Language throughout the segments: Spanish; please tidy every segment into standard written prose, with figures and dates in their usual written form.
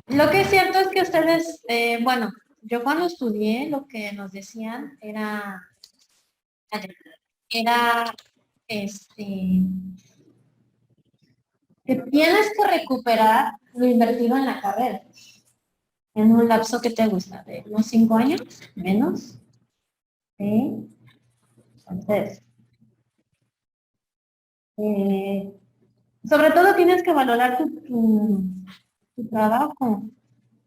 Lo que es cierto es que ustedes, bueno, yo cuando estudié lo que nos decían era, este, que tienes que recuperar lo invertido en la carrera en un lapso que te gusta, de unos 5 años, menos, ¿sí? Entonces, eh, sobre todo tienes que valorar tu trabajo.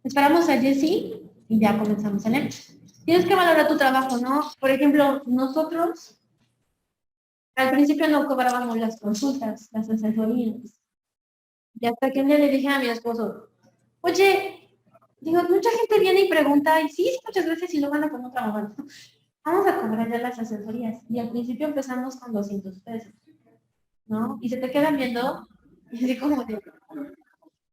Esperamos a Jessie y ya comenzamos en él. Tienes que valorar tu trabajo, ¿no? Por ejemplo, nosotros al principio no cobrábamos las consultas, las asesorías. Y hasta que un día le dije a mi esposo, oye, digo, mucha gente viene y pregunta, y sí, muchas veces y lo van a con otra abogado. Vamos a cobrar ya las asesorías. Y al principio empezamos con 200 pesos, ¿no? Y se te quedan viendo, y así como de, es que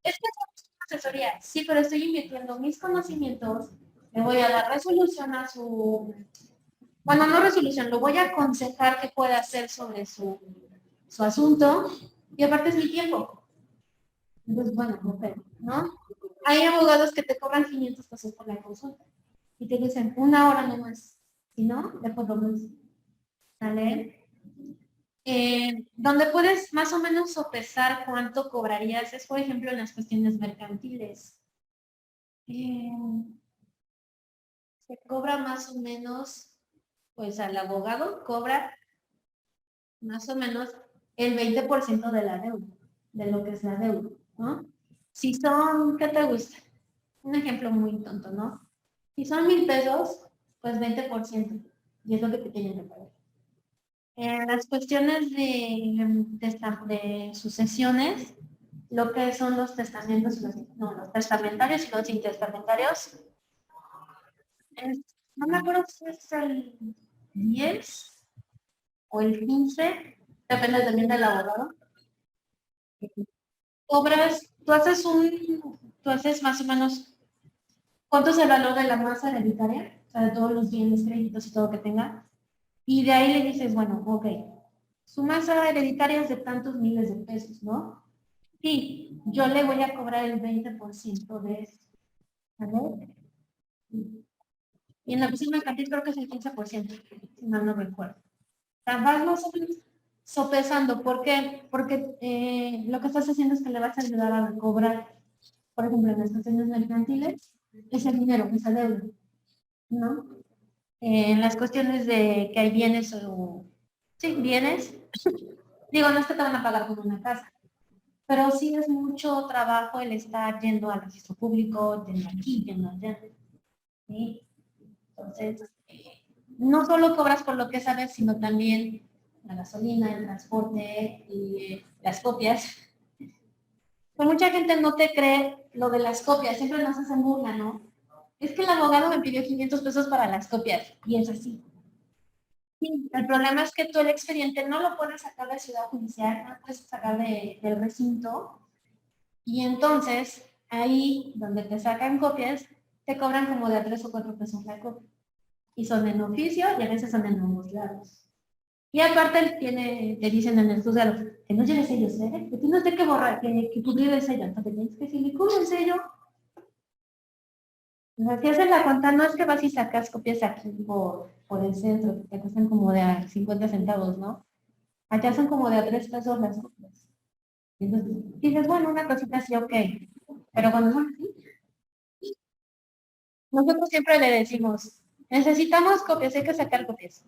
es una asesoría, sí, pero estoy invirtiendo mis conocimientos, le voy a dar resolución a su, bueno, no resolución, lo voy a aconsejar qué puede hacer sobre su asunto, y aparte es mi tiempo. Entonces, bueno, ¿no? Hay abogados que te cobran 500 pesos por la consulta y te dicen 1 hora nomás. Si no, después lo ves. ¿Vale? Donde puedes más o menos sopesar cuánto cobrarías es, por ejemplo, en las cuestiones mercantiles. Eh, Se cobra más o menos, pues al abogado cobra más o menos el 20% de la deuda, de lo que es la deuda, ¿no? Si son, ¿qué te gusta? Un ejemplo muy tonto, ¿no? Si son 1,000 pesos, pues 20%, y es lo que te tienen que pagar. En las cuestiones de sucesiones, lo que son los testamentos, no, los testamentarios y los intestamentarios, no me acuerdo si es el 10 o el 15, depende también del abogado. Tú haces más o menos, ¿cuánto es el valor de la masa hereditaria? O sea, de todos los bienes, créditos y todo que tenga. Y de ahí le dices, bueno, ok, su masa hereditaria es de tantos miles de pesos, ¿no? Sí, yo le voy a cobrar el 20% de eso, ¿vale? Y en la oficina mercantil creo que es el 15%, si mal no recuerdo. O sea, vas más o menos sopesando. ¿Por qué? Porque lo que estás haciendo es que le vas a ayudar a recobrar, por ejemplo, en las cuestiones mercantiles, ese dinero, esa deuda, ¿no? En las cuestiones de que hay bienes o, sí, bienes, digo, no es que te van a pagar con una casa, pero sí es mucho trabajo el estar yendo al registro público, yendo aquí, yendo allá, ¿sí? Entonces, no solo cobras por lo que sabes, sino también la gasolina, el transporte y las copias. Pues mucha gente no te cree lo de las copias, siempre nos hacen burla, ¿no? Es que el abogado me pidió 500 pesos para las copias, y es así. Sí, el problema es que tú el expediente no lo puedes sacar de Ciudad Judicial, no lo puedes sacar del recinto, y entonces ahí donde te sacan copias, te cobran como de a 3 o 4 pesos la copia. Y son en oficio y a veces son en ambos lados. Y aparte te dicen en el juzgado que no lleves sellos, ¿eh? Que tienes que borrar, que cubrir el sello. Entonces tienes que si le cubre el sello, o sea, si haces la cuenta, no es que vas y sacas copias aquí por el centro, que te cuestan como de a 50 centavos, ¿no? Allá son como de a 3 pesos las copias. Y entonces dices, bueno, una cosita así, ok. Pero cuando son así, nosotros siempre le decimos, necesitamos copias, hay que sacar copias.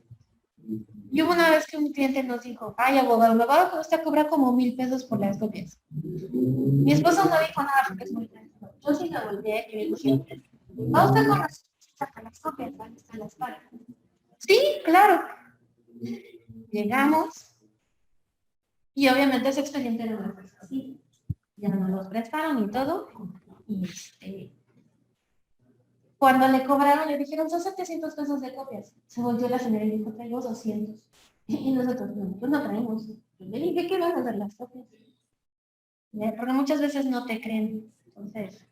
Y hubo una vez que un cliente nos dijo, ay, abogado, me va a costar cobrar como 1,000 pesos por las copias. Mi esposo no dijo nada porque es muy tranquilo. Yo sí me volteé y le dije, ¿va usted con las copias? ¿Dónde están las pagas? Sí, claro. Llegamos y obviamente ese expediente no lo fue así. Ya nos los prestaron y todo. Y cuando le cobraron, le dijeron, son 700 pesos de copias. Se volvió la señora y dijo, traigo 200. Y nosotros, no, pues no traemos. Y le dije, ¿qué van a hacer las copias? Porque muchas veces no te creen. Entonces,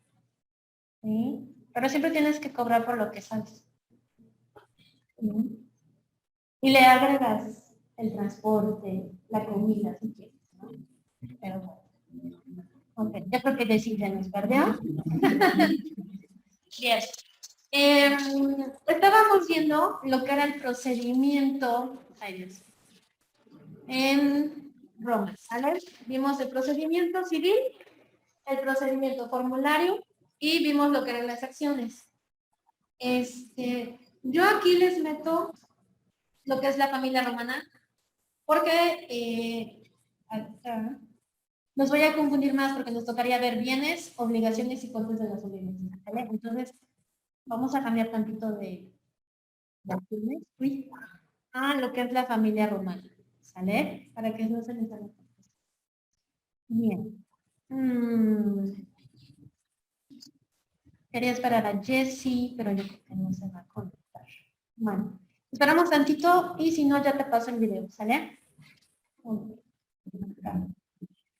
¿sí? Pero siempre tienes que cobrar por lo que sabes. ¿Sí? Y le agregas el transporte, la comida, si quieres, ¿no? Pero, bueno. Ok, yo creo que Jessy ya nos perdió. Bien. Estábamos viendo lo que era el procedimiento, ay Dios, en Roma, ¿sale? Vimos el procedimiento civil, el procedimiento formulario y vimos lo que eran las acciones. Yo aquí les meto lo que es la familia romana, porque acá nos voy a confundir más porque nos tocaría ver bienes, obligaciones y costes de las obligaciones, ¿vale? Entonces, vamos a cambiar tantito de acciones. Uy, lo que es la familia romana, ¿sale? Para que no se les haga. Bien. Quería esperar a Jessie, pero yo creo que no se va a conectar. Bueno, esperamos tantito y si no, ya te paso el video, ¿sale?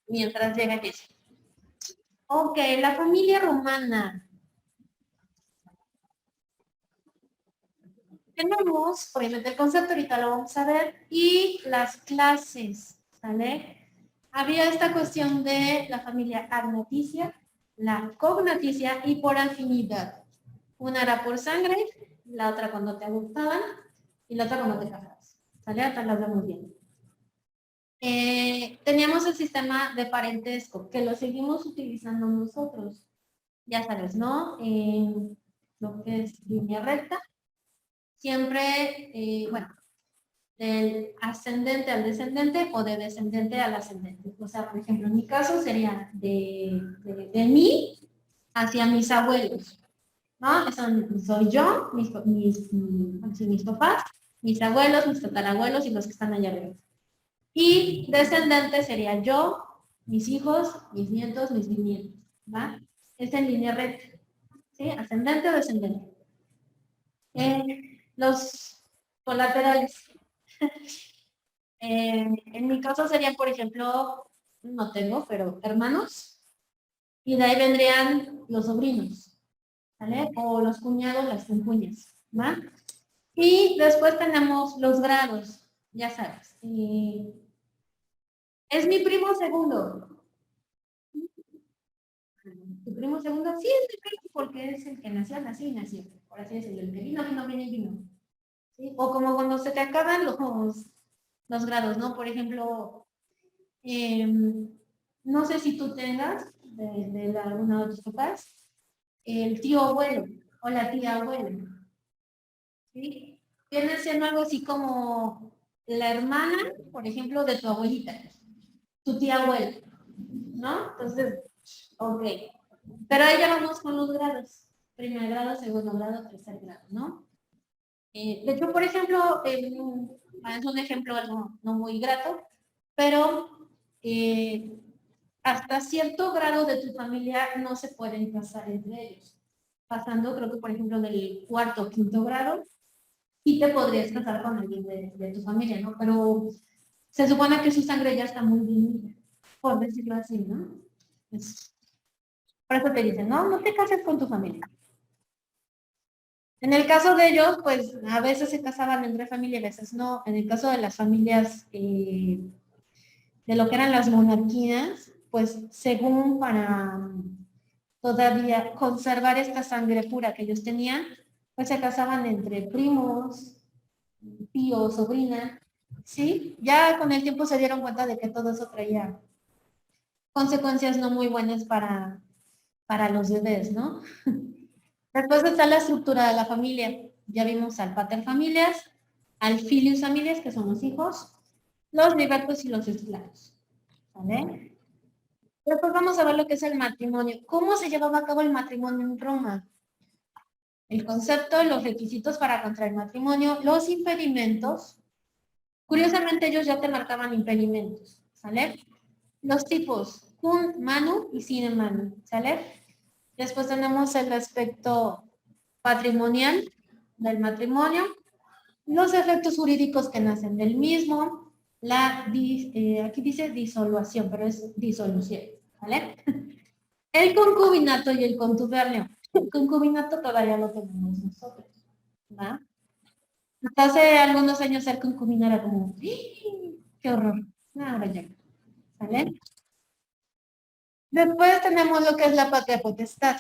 Mientras llega Jessie. Ok, la familia romana. Tenemos, obviamente, el concepto, ahorita lo vamos a ver, y las clases, ¿sale? Había esta cuestión de la familia agnaticia, la cognaticia y por afinidad. Una era por sangre, la otra cuando te adoptaban y la otra cuando te casabas. ¿Sale? Hasta las vemos bien. Teníamos el sistema de parentesco, que lo seguimos utilizando nosotros. Ya sabes, ¿no? Lo que es línea recta. Siempre, bueno, del ascendente al descendente o de descendente al ascendente. O sea, por ejemplo, en mi caso sería de mí hacia mis abuelos, ¿no? Soy yo, mis papás, mis abuelos, mis tatarabuelos y los que están allá arriba. Y descendente sería yo, mis hijos, mis nietos, mis bisnietos, ¿va? Es en línea recta, ¿sí? Ascendente o descendente. Los colaterales. En mi caso serían, por ejemplo, no tengo, pero hermanos, y de ahí vendrían los sobrinos, ¿vale? O los cuñados, las concuñas, ¿va? Y después tenemos los grados, ya sabes. Es mi primo segundo. ¿Tu primo segundo? Sí, es mi primo porque es el que nació, nació. Por así decirlo, el que vino, viene y vino. ¿Sí? O como cuando se te acaban los grados, ¿no? Por ejemplo, no sé si tú tengas de alguna de tus papás, el tío abuelo o la tía abuela, ¿sí? Viene siendo algo así como la hermana, por ejemplo, de tu abuelita, tu tía abuela, ¿no? Entonces, ok. Pero ahí ya vamos con los grados. Primer grado, segundo grado, tercer grado, ¿no? De hecho, por ejemplo, es un ejemplo no muy grato, pero hasta cierto grado de tu familia no se pueden casar entre ellos. Pasando, creo que por ejemplo, del cuarto o quinto grado, sí te podrías casar con alguien de tu familia, ¿no? Pero se supone que su sangre ya está muy bien, por decirlo así, ¿no? Por eso te dicen, no, no te cases con tu familia. En el caso de ellos, pues a veces se casaban entre familia, a veces no. En el caso de las familias de lo que eran las monarquías, pues según para todavía conservar esta sangre pura que ellos tenían, pues se casaban entre primos, tío, sobrina, ¿sí? Ya con el tiempo se dieron cuenta de que todo eso traía consecuencias no muy buenas para los bebés, ¿no? Después está la estructura de la familia. Ya vimos al pater familias, al filius familias, que son los hijos, los libertos y los esclavos. ¿Vale? Después vamos a ver lo que es el matrimonio. ¿Cómo se llevaba a cabo el matrimonio en Roma? El concepto, los requisitos para contraer matrimonio, los impedimentos. Curiosamente ellos ya te marcaban impedimentos, ¿sale? Los tipos, cum manu y sine manu, ¿sale? Después tenemos el aspecto patrimonial del matrimonio, los efectos jurídicos que nacen del mismo, aquí dice disolución, pero es disolución, ¿vale? El concubinato y el contubernio. El concubinato todavía lo tenemos nosotros, ¿va? Hasta hace algunos años ser concubina era como, ¡qué horror! No, ahora ya, ¿vale? Después tenemos lo que es la patria potestad.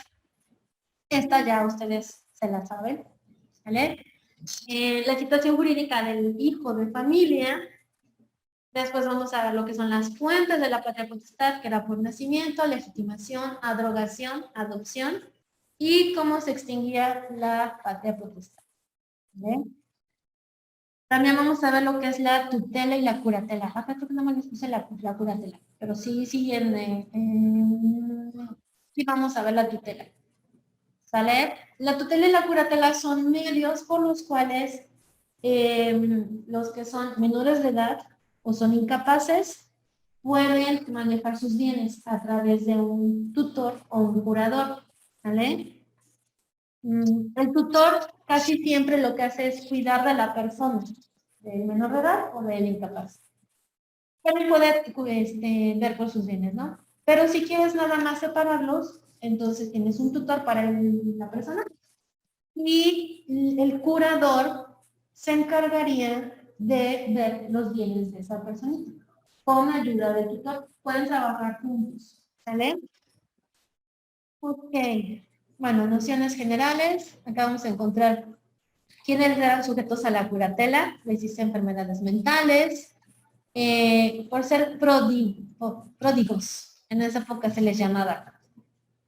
Esta ya ustedes se la saben, ¿vale? La situación jurídica del hijo de familia. Después vamos a ver lo que son las fuentes de la patria potestad, que era por nacimiento, legitimación, abrogación, adopción, y cómo se extinguía la patria potestad. ¿Vale? También vamos a ver lo que es la tutela y la curatela. Acá creo que no me les puse la curatela, pero sí, sí, sí vamos a ver la tutela. ¿Sale? La tutela y la curatela son medios por los cuales los que son menores de edad o son incapaces pueden manejar sus bienes a través de un tutor o un curador. ¿Vale? El tutor casi siempre lo que hace es cuidar de la persona, del menor de edad o del incapaz. También puede ver por sus bienes, ¿no? Pero si quieres nada más separarlos, entonces tienes un tutor para la persona y el curador se encargaría de ver los bienes de esa personita. Con ayuda del tutor pueden trabajar juntos. ¿Sale? Ok. Bueno, nociones generales. Acá vamos a encontrar quiénes eran sujetos a la curatela. Les hice enfermedades mentales. Por ser pródigos. En esa época se les llamaba.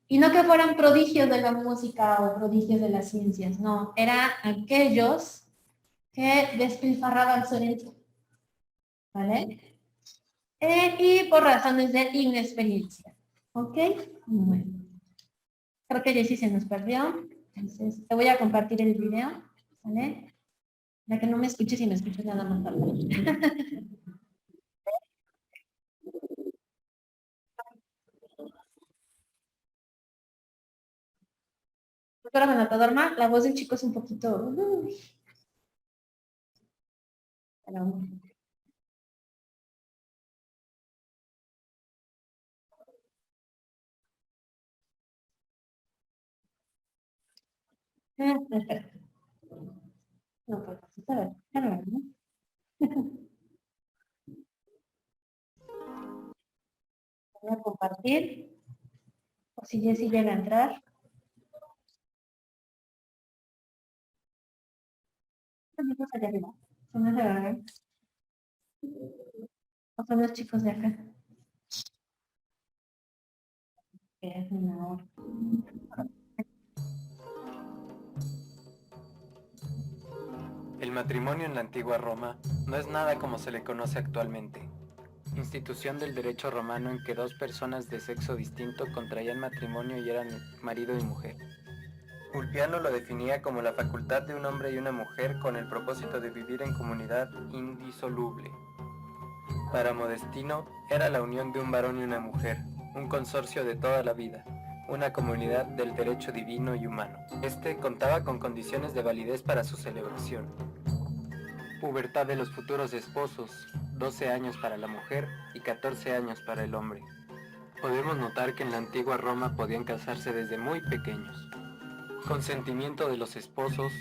Y no que fueran prodigios de la música o prodigios de las ciencias, no, eran aquellos que despilfarraban su herencia, ¿vale? Y por razones de inexperiencia, ¿ok? Bueno, creo que ya sí se nos perdió, entonces te voy a compartir el video, ¿vale? Ya que no me escuches y me escuches nada más tarde. Doctora Renata Dorma, la voz del chico es un poquito... pero, espera. No, pues, a ver, ¿no? Voy a compartir, o si Jessy llega a entrar. Los chicos allá arriba. Son los de acá. O son los chicos de acá. Que hacen ahora. El matrimonio en la antigua Roma no es nada como se le conoce actualmente. Institución del derecho romano en que dos personas de sexo distinto contraían matrimonio y eran marido y mujer. Ulpiano lo definía como la facultad de un hombre y una mujer con el propósito de vivir en comunidad indisoluble. Para Modestino era la unión de un varón y una mujer, un consorcio de toda la vida, una comunidad del derecho divino y humano. Este contaba con condiciones de validez para su celebración. Pubertad de los futuros esposos, 12 años para la mujer y 14 años para el hombre. Podemos notar que en la antigua Roma podían casarse desde muy pequeños. Consentimiento de los esposos,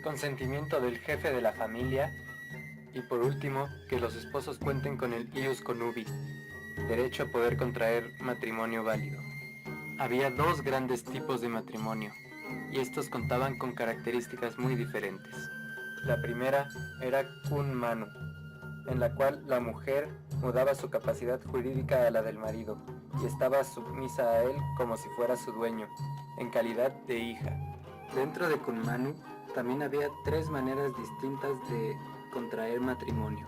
consentimiento del jefe de la familia y por último, que los esposos cuenten con el ius connubii, derecho a poder contraer matrimonio válido. Había dos grandes tipos de matrimonio y estos contaban con características muy diferentes. La primera era cum manu, en la cual la mujer mudaba su capacidad jurídica a la del marido y estaba sumisa a él como si fuera su dueño, en calidad de hija. Dentro de cum manu también había tres maneras distintas de contraer matrimonio.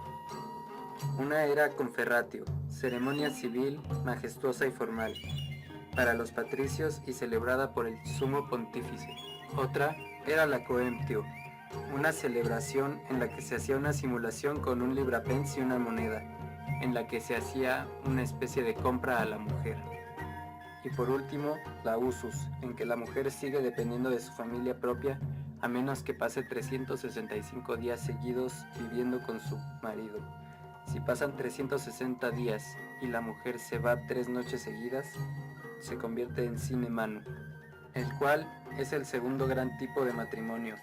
Una era conferratio, ceremonia civil majestuosa y formal, para los patricios y celebrada por el sumo pontífice. Otra era la coemptio, una celebración en la que se hacía una simulación con un librapens y una moneda, en la que se hacía una especie de compra a la mujer. Y por último, la usus, en que la mujer sigue dependiendo de su familia propia a menos que pase 365 días seguidos viviendo con su marido. Si pasan 360 días y la mujer se va 3 noches seguidas, se convierte en sine manu, el cual es el segundo gran tipo de matrimonio.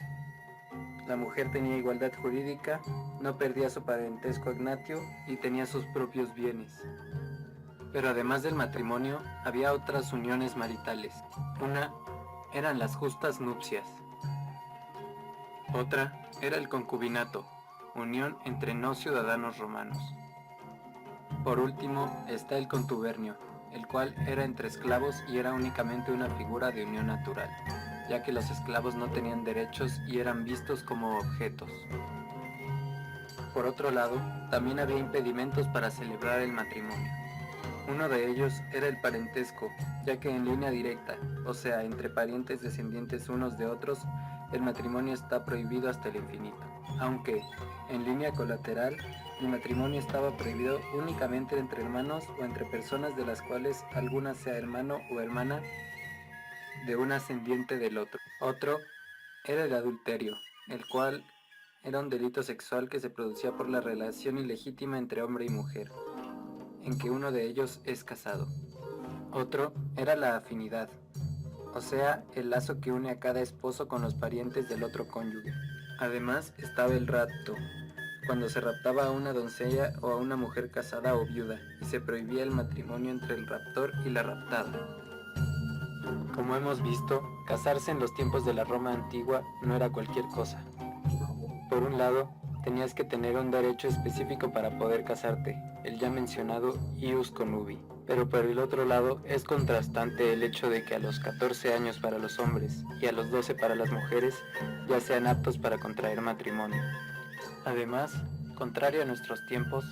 La mujer tenía igualdad jurídica, no perdía su parentesco agnatio y tenía sus propios bienes. Pero además del matrimonio, había otras uniones maritales. Una eran las justas nupcias. Otra era el concubinato, unión entre no ciudadanos romanos. Por último está el contubernio, el cual era entre esclavos y era únicamente una figura de unión natural, ya que los esclavos no tenían derechos y eran vistos como objetos. Por otro lado, también había impedimentos para celebrar el matrimonio. Uno de ellos era el parentesco, ya que en línea directa, o sea, entre parientes descendientes unos de otros, el matrimonio está prohibido hasta el infinito. Aunque, en línea colateral, el matrimonio estaba prohibido únicamente entre hermanos o entre personas de las cuales alguna sea hermano o hermana de un ascendiente del otro. Otro era el adulterio, el cual era un delito sexual que se producía por la relación ilegítima entre hombre y mujer, en que uno de ellos es casado. Otro era la afinidad, o sea, el lazo que une a cada esposo con los parientes del otro cónyuge. Además estaba el rapto, cuando se raptaba a una doncella o a una mujer casada o viuda, y se prohibía el matrimonio entre el raptor y la raptada. Como hemos visto, casarse en los tiempos de la Roma antigua no era cualquier cosa. Por un lado, tenías que tener un derecho específico para poder casarte, el ya mencionado ius connubii. Pero por el otro lado, es contrastante el hecho de que a los 14 años para los hombres y a los 12 para las mujeres ya sean aptos para contraer matrimonio. Además, contrario a nuestros tiempos,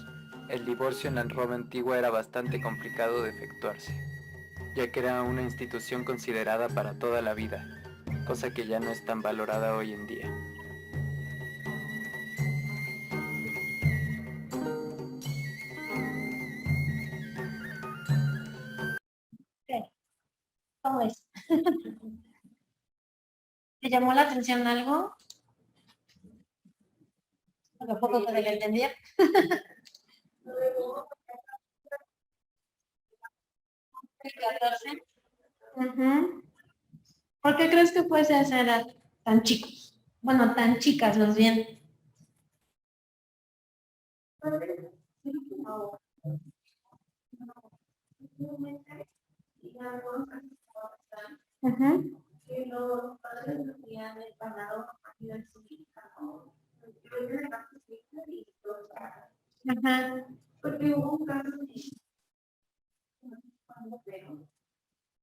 el divorcio en la Roma antigua era bastante complicado de efectuarse, ya que era una institución considerada para toda la vida, cosa que ya no es tan valorada hoy en día. ¿Cómo es? ¿Te llamó la atención algo? Tampoco te lo entendía. El 14. Ujú. ¿Por qué crees que puede ser esa edad tan chicos? Bueno, tan chicas, más bien. Ujú. Ajá.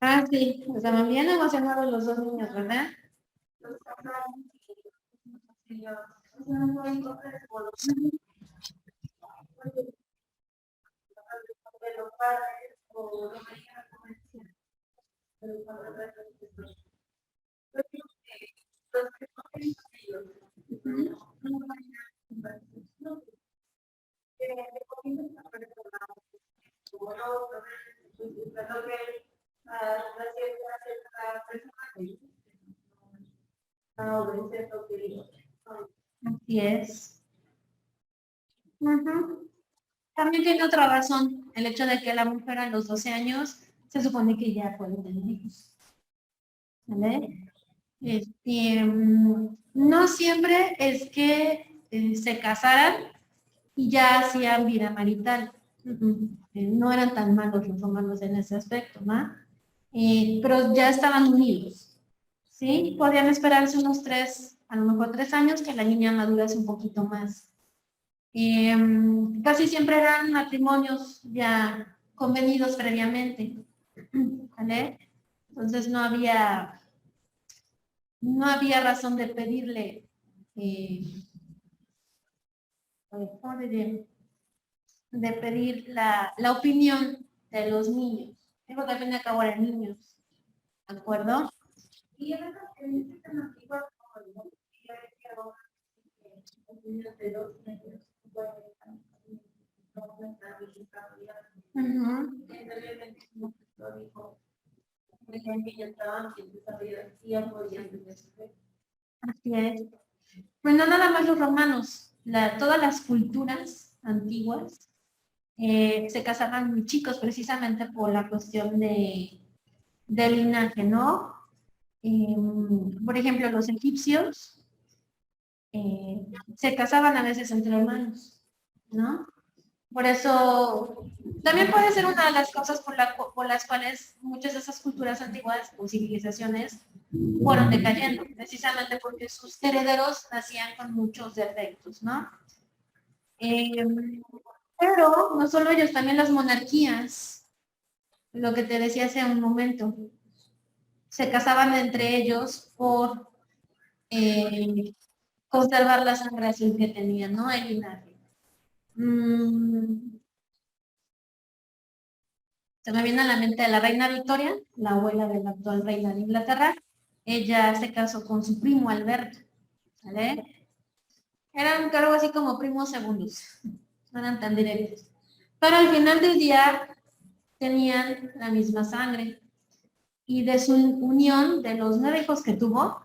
Ah, sí, estaban bien emocionados los dos niños, ¿verdad? Así es. Ujú. También tiene otra razón, el hecho de que la mujer a los 12 años se supone que ya puede tener hijos. ¿Vale? No siempre es que se casaran y ya hacían vida marital. No eran tan malos los romanos en ese aspecto, ¿no? Pero ya estaban unidos, ¿sí? Podían esperarse unos 3, a lo mejor 3 años, que la niña madurase un poquito más. Casi siempre eran matrimonios ya convenidos previamente, ¿vale? Entonces no había razón de pedirle, ¿cómo diría? De pedir la opinión de los niños. Digo que al fin y al cabo eran niños, ¿de acuerdo? Y en este tema antigua, así es. Pues no nada más los romanos, todas las culturas antiguas se casaban muy chicos precisamente por la cuestión de linaje, ¿no? Por ejemplo, los egipcios se casaban a veces entre hermanos, ¿no? Por eso También puede ser una de las causas por las cuales muchas de esas culturas antiguas o civilizaciones fueron decayendo, precisamente porque sus herederos nacían con muchos defectos, ¿no? Eh, pero no solo ellos, también las monarquías, lo que te decía hace un momento, se casaban entre ellos por conservar la sangre azul que tenían, ¿no? El linaje. Se me viene a la mente la reina Victoria, la abuela de la actual reina de Inglaterra. Ella se casó con su primo Alberto, ¿vale? Eran algo así como primos segundos, no eran tan directos. Pero al final del día tenían la misma sangre. Y de su unión, de los 9 hijos que tuvo,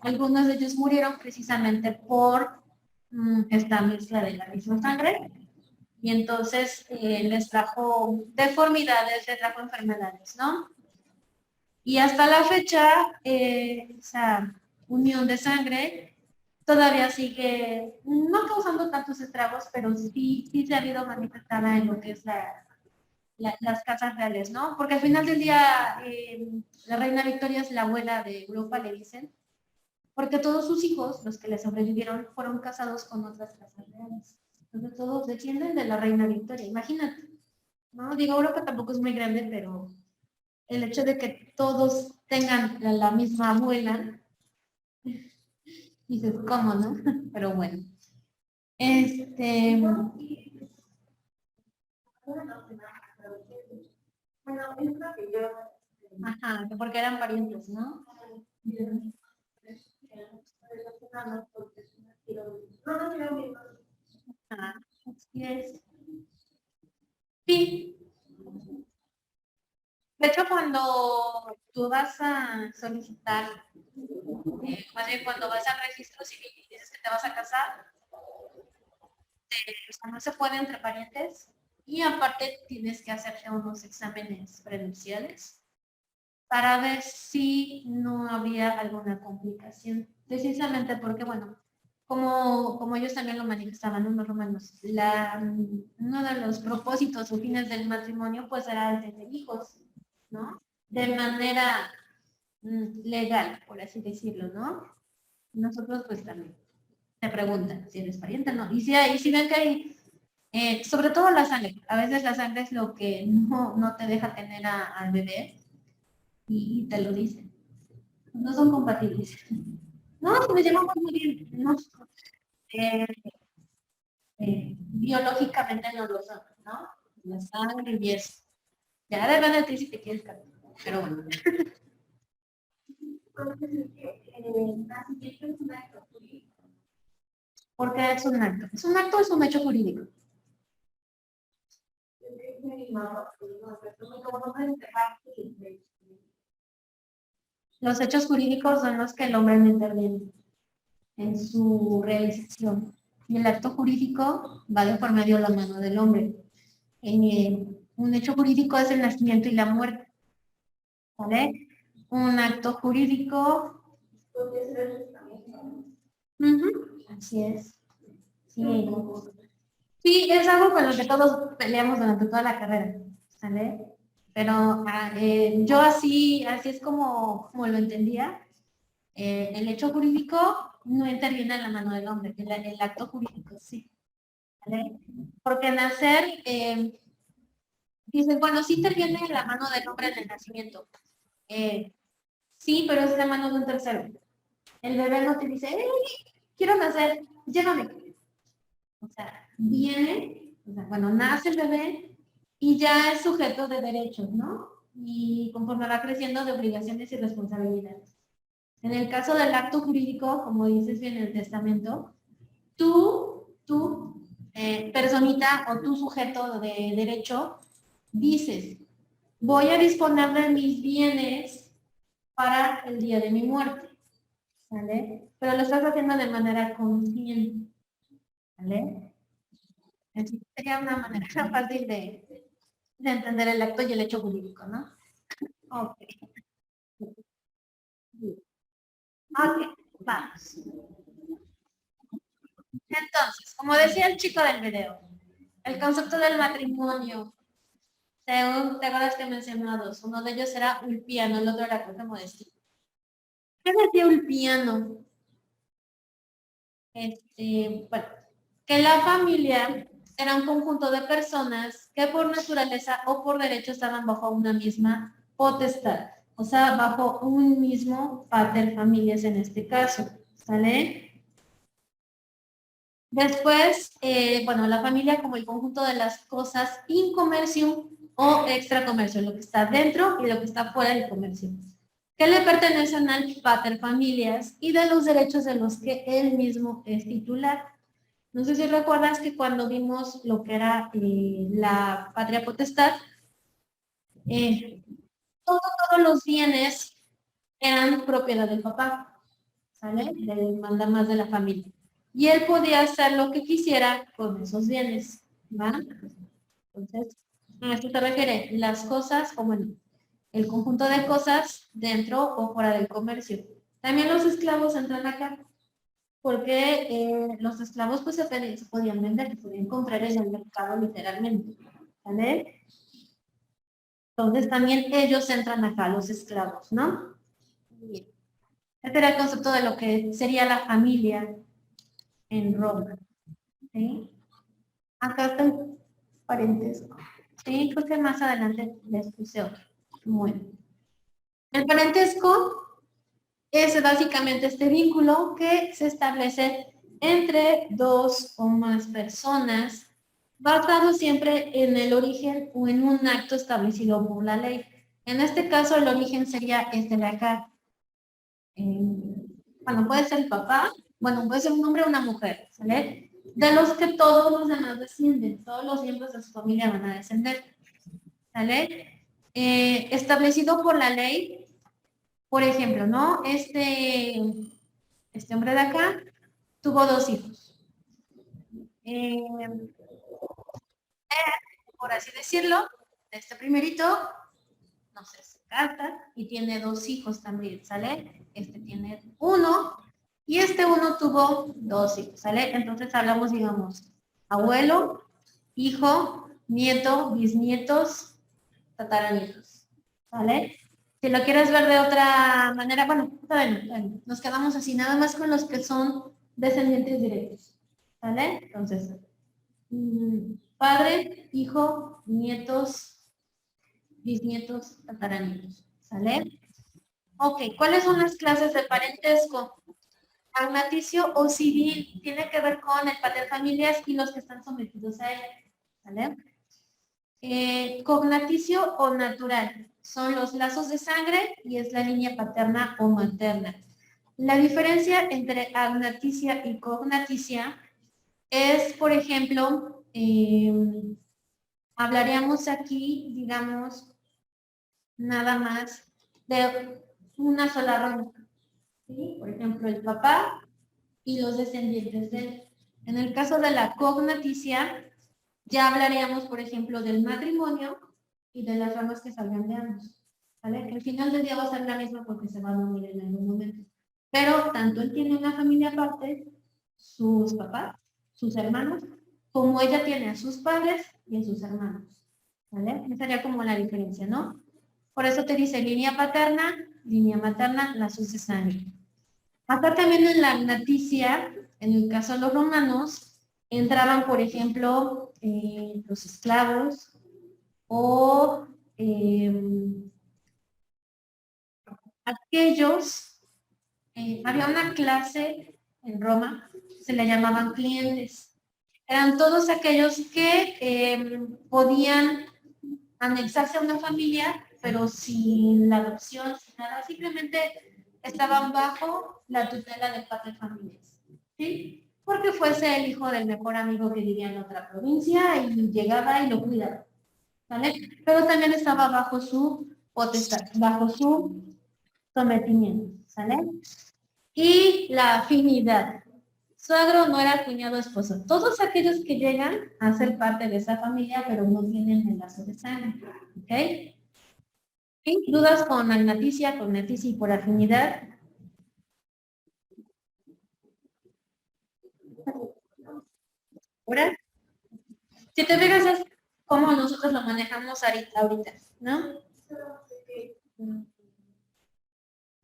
algunos de ellos murieron precisamente por esta mezcla de la misma sangre. Y entonces les trajo deformidades, les trajo enfermedades, ¿no? Y hasta la fecha, esa unión de sangre todavía sigue, no causando tantos estragos, pero sí se ha habido manifestada en lo que es las casas reales, ¿no? Porque al final del día, la reina Victoria es la abuela de Europa, le dicen, porque todos sus hijos, los que le sobrevivieron, fueron casados con otras casas reales. Entonces todos descienden de la reina Victoria, imagínate, ¿no? Digo, Europa tampoco es muy grande, pero el hecho de que todos tengan la misma abuela, dices, ¿cómo, no? Pero bueno. Ajá, porque eran parientes, ¿no? Ajá, así es. Sí, de hecho, cuando tú vas a solicitar, más bien cuando vas al registro civil y dices que te vas a casar, o sea, no se puede entre parientes y aparte tienes que hacerte unos exámenes prenupciales para ver si no había alguna complicación. Precisamente porque, bueno, como ellos también lo manifestaban, los romanos, uno de los propósitos o fines del matrimonio pues era el tener hijos, ¿no? De manera legal, por así decirlo, ¿no? Nosotros pues también te preguntan si eres pariente o no. Y si ven que hay, sobre todo la sangre, a veces la sangre es lo que no te deja tener al bebé y te lo dicen. No son compatibles. No, nos llevamos muy bien. No, eh, biológicamente no lo son, ¿no? La sangre y eso. Ya depende de ti si te quieres casar. Pero bueno. Porque es un acto. Es un acto, es un hecho jurídico. Los hechos jurídicos son los que el hombre no interviene en su realización. Y el acto jurídico va de por medio de la mano del hombre. Un hecho jurídico es el nacimiento y la muerte. ¿Vale? Un acto jurídico. Así es. Sí. Sí, es algo con lo que todos peleamos durante toda la carrera. ¿Vale? Pero yo así es como lo entendía. El hecho jurídico no interviene en la mano del hombre, el acto jurídico sí. ¿Vale? Porque nacer, dicen, bueno, sí interviene en la mano del hombre en el nacimiento. Sí, pero es la mano de un tercero. El bebé no te dice, quiero nacer, llévame. O sea, viene, o sea, bueno, nace el bebé y ya es sujeto de derechos, ¿no? Y conforme va creciendo de obligaciones y responsabilidades. En el caso del acto jurídico, como dices bien en el testamento, tú, personita o tú sujeto de derecho, dices, voy a disponer de mis bienes para el día de mi muerte, ¿vale? Pero lo estás haciendo de manera consciente, ¿vale? Así sería una manera fácil de entender el acto y el hecho jurídico, ¿no? Ok. Ok, vamos. Entonces, como decía el chico del video, El concepto del matrimonio. Según te acuerdas que mencionados, uno de ellos era Ulpiano, el otro era Jorge Modesto. ¿Qué decía Ulpiano? Bueno, que la familia era un conjunto de personas que por naturaleza o por derecho estaban bajo una misma potestad, o sea, bajo un mismo pater familias en este caso, ¿sale? Después, bueno, la familia como el conjunto de las cosas in comercio o extra comercio, lo que está dentro y lo que está fuera del comercio, que le pertenecen al pater familias y de los derechos de los que él mismo es titular. No sé si recuerdas que cuando vimos lo que era la patria potestad, eh, todos los bienes eran propiedad del papá, ¿sale? Del mandamás de la familia. Y él podía hacer lo que quisiera con esos bienes, ¿va? Entonces, a esto se refiere las cosas, o bueno, el conjunto de cosas dentro o fuera del comercio. También los esclavos entran acá, porque los esclavos pues se podían vender, se podían comprar en el mercado literalmente, ¿vale? Entonces también ellos entran acá, los esclavos, ¿no? Bien. Este era el concepto de lo que sería la familia en Roma, ¿sí? Acá está el parentesco, ¿sí? Creo que más adelante les puse otro. Bueno. El parentesco es básicamente este vínculo que se establece entre dos o más personas, basado siempre en el origen o en un acto establecido por la ley. En este caso, el origen sería este de acá. Bueno, puede ser el papá, bueno, puede ser un hombre o una mujer, ¿sale? De los que todos los demás descienden, todos los miembros de su familia van a descender, ¿sale? Establecido por la ley, por ejemplo, ¿no? Este hombre de acá tuvo dos hijos. Por así decirlo, este primerito, no sé, se casa y tiene dos hijos también, ¿sale? Este tiene uno y este uno tuvo dos hijos, ¿sale? Entonces hablamos, digamos, abuelo, hijo, nieto, bisnietos, tataranietos, ¿vale? Si lo quieres ver de otra manera, bueno, bueno, nos quedamos así, nada más con los que son descendientes directos, ¿vale? Entonces, padre, hijo, nietos, bisnietos, tataranietos, ¿sale? Ok, ¿cuáles son las clases de parentesco? Agnaticio o civil tiene que ver con el paterfamilias y los que están sometidos a él, ¿vale? Cognaticio o natural son los lazos de sangre y es la línea paterna o materna. La diferencia entre agnaticia y cognaticia es, por ejemplo, hablaríamos aquí, digamos, nada más de una sola rama, ¿sí? Por ejemplo, el papá y los descendientes de él. En el caso de la cognaticia, ya hablaríamos, por ejemplo, del matrimonio y de las ramas que salgan de ambos, ¿vale? Que al final del día va a ser la misma porque se van a unir en algún momento. Pero tanto él tiene una familia aparte, sus papás, sus hermanos, como ella tiene a sus padres y a sus hermanos, ¿vale? Esa sería como la diferencia, ¿no? Por eso te dice línea paterna, línea materna, lazos de sangre. Acá también en la noticia, en el caso de los romanos, entraban, por ejemplo, los esclavos o aquellos, había una clase en Roma, se le llamaban clientes. Eran todos aquellos que podían anexarse a una familia, pero sin la adopción, sin nada, simplemente estaban bajo la tutela del padre de familias, ¿sí? Porque fuese el hijo del mejor amigo que vivía en otra provincia y llegaba y lo cuidaba, ¿vale? Pero también estaba bajo su potestad, bajo su sometimiento, ¿sale? Y la afinidad. Suegro, nuera, cuñado, esposo. Todos aquellos que llegan a ser parte de esa familia, pero no tienen el lazo de sangre. ¿Ok? ¿Sí? ¿Dudas con agnaticia, con neticia y por afinidad? ¿Ahora? Si te fijas es como nosotros lo manejamos ahorita, ¿no?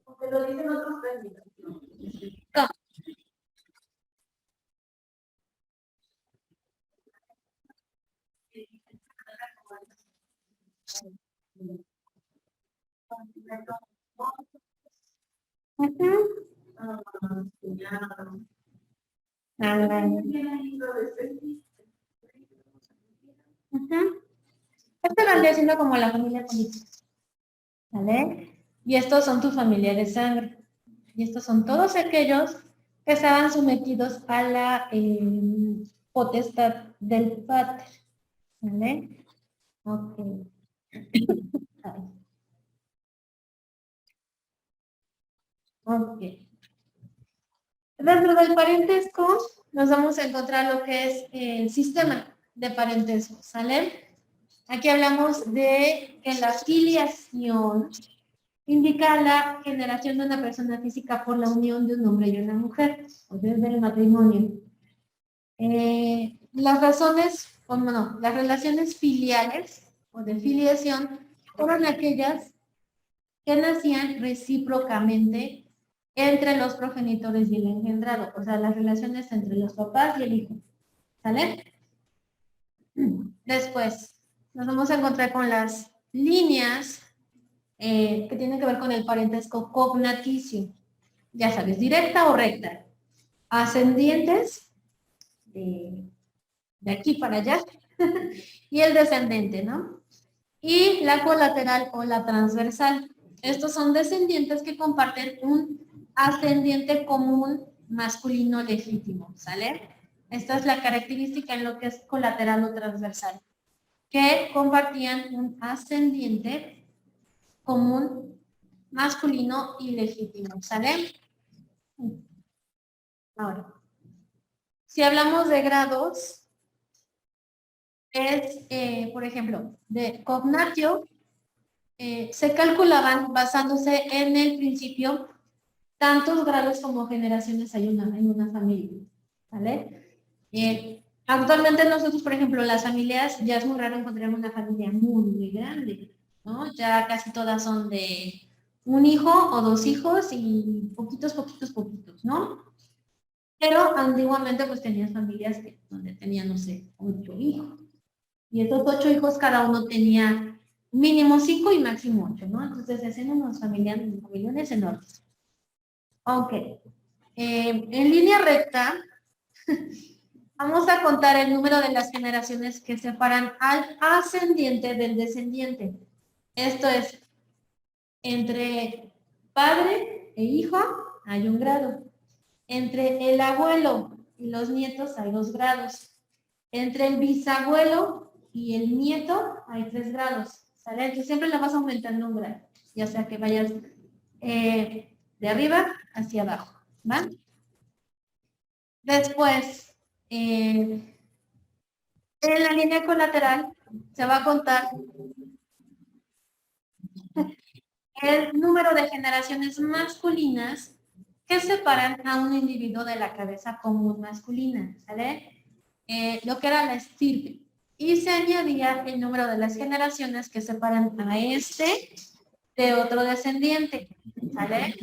Porque lo dicen otros términos. ¿Cómo? Ujú. Ujú. Esto vendría siendo como la familia política, ¿vale? Y estos son tu familia de sangre. Y estos son todos aquellos que estaban sometidos a la potestad del padre, ¿vale? Ok. Ay, ok. Dentro del parentesco nos vamos a encontrar lo que es el sistema de parentesco, ¿sale? Aquí hablamos de que la filiación indica la generación de una persona física por la unión de un hombre y una mujer, o desde el matrimonio. Las razones, o no, las relaciones filiales o de filiación fueron aquellas que nacían recíprocamente entre los progenitores y el engendrado, o sea, las relaciones entre los papás y el hijo, ¿sale? Después, nos vamos a encontrar con las líneas que tienen que ver con el parentesco cognaticio. Ya sabes, directa o recta. Ascendientes, de aquí para allá, y el descendente, ¿no? Y la colateral o la transversal. Estos son descendientes que comparten un ascendiente común masculino legítimo, ¿sale? Esta es la característica en lo que es colateral o transversal, que compartían un ascendiente común masculino y legítimo, ¿sale? Ahora, si hablamos de grados, es, por ejemplo, de cognatio, se calculaban basándose en el principio tantos grados como generaciones hay en una familia, ¿vale? Actualmente nosotros, por ejemplo, las familias, ya es muy raro encontrar una familia muy grande, ¿no? Ya casi todas son de un hijo o dos hijos y poquitos, ¿no? Pero antiguamente pues tenías familias donde tenían, no sé, 8 hijos. Y estos 8 hijos cada uno tenía mínimo 5 y máximo 8, ¿no? Entonces hacen unos familias enormes. Ok. En línea recta, vamos a contar el número de las generaciones que separan al ascendiente del descendiente. Esto es, entre padre e hijo hay un grado. Entre el abuelo y los nietos hay 2 grados. Entre el bisabuelo y el nieto hay 3 grados. ¿Sale? Entonces siempre le vas aumentando un grado, ya sea que vayas de arriba hacia abajo. ¿Va? Después, en la línea colateral se va a contar el número de generaciones masculinas que separan a un individuo de la cabeza común masculina, ¿sale? Lo que era la estirpe. Y se añadía el número de las generaciones que separan a este de otro descendiente, ¿sale?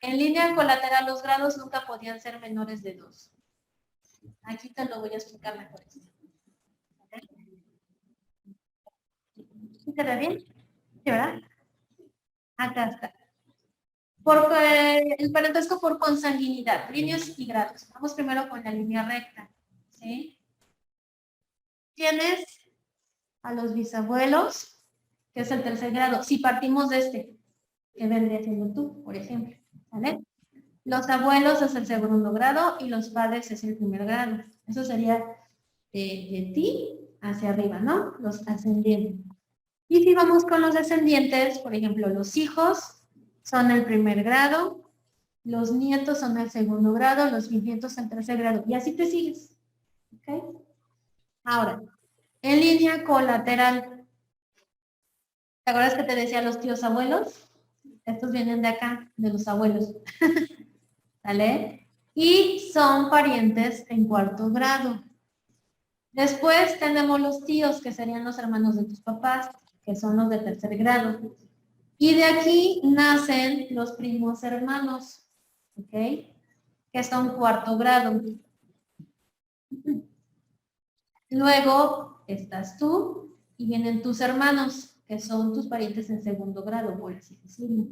En línea colateral los grados nunca podían ser menores de 2. Aquí te lo voy a explicar mejor. ¿Sí te ve bien? ¿Sí, verdad? Acá está. El parentesco por consanguinidad, líneas y grados. Vamos primero con la línea recta. ¿Sí? Tienes a los bisabuelos, que es el tercer grado. Si partimos de este, que vendría siendo tú, por ejemplo. ¿Vale? Los abuelos es el segundo grado y los padres es el primer grado. Eso sería de ti hacia arriba, ¿no? Los ascendientes. Y si vamos con los descendientes, por ejemplo, los hijos son el primer grado, los nietos son el segundo grado, los bisnietos el tercer grado. Y así te sigues. ¿Ok? Ahora, en línea colateral. ¿Te acuerdas que te decía los tíos abuelos? Estos vienen de acá, de los abuelos. ¿Vale? Y son parientes en cuarto grado. Después tenemos los tíos, que serían los hermanos de tus papás, que son los de tercer grado. Y de aquí nacen los primos hermanos, ¿ok? Que son cuarto grado. Luego estás tú y vienen tus hermanos, que son tus parientes en segundo grado, por así decirlo.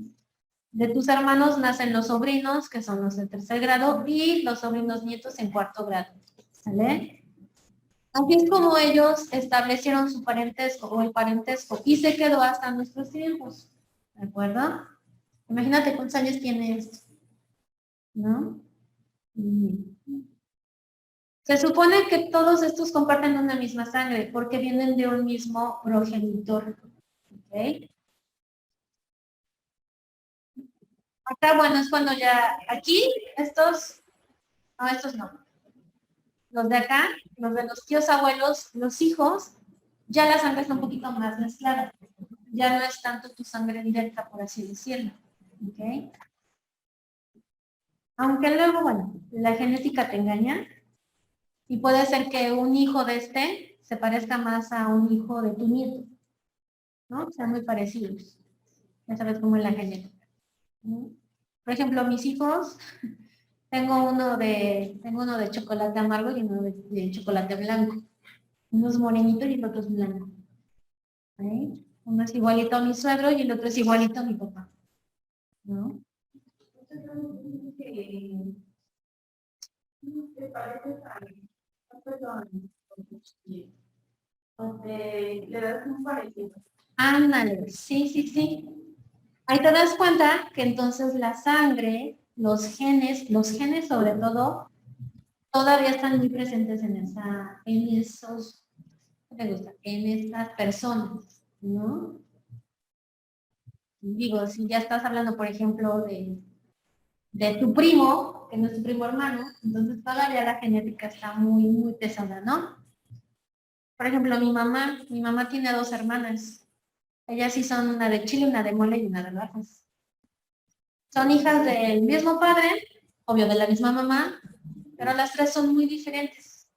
De tus hermanos nacen los sobrinos, que son los de tercer grado, y los sobrinos nietos en cuarto grado. ¿Sale? Así es como ellos establecieron su parentesco o el parentesco y se quedó hasta nuestros tiempos. ¿De acuerdo? Imagínate cuántos años tiene esto, ¿no? Se supone que todos estos comparten una misma sangre porque vienen de un mismo progenitor. ¿Ok? Acá, bueno, es cuando ya, aquí, estos no. Los de acá, los de los tíos abuelos, los hijos, ya la sangre está un poquito más mezclada. Ya no es tanto tu sangre directa, por así decirlo. ¿Ok? Aunque luego, bueno, la genética te engaña y puede ser que un hijo de este se parezca más a un hijo de tu nieto, ¿no? Sean muy parecidos. Ya sabes cómo es la genética. ¿No? Por ejemplo, mis hijos, tengo uno de chocolate amargo y uno de chocolate blanco. Uno es morenito y el otro es blanco. ¿Sí? Uno es igualito a mi suegro y el otro es igualito a mi papá. ¿No? ¿Te parece donde le das un parecido? Ándale, sí, sí, sí. Ahí te das cuenta que entonces la sangre, los genes sobre todo, todavía están muy presentes en esos, ¿qué te gusta? En estas personas, ¿no? Digo, si ya estás hablando, por ejemplo, de tu primo, que no es tu primo hermano, entonces todavía la genética está muy, muy pesada, ¿no? Por ejemplo, mi mamá tiene dos hermanas. Ellas sí son una de chile, una de mole y una de rajas. Son hijas del mismo padre, obvio de la misma mamá, pero las tres son muy diferentes.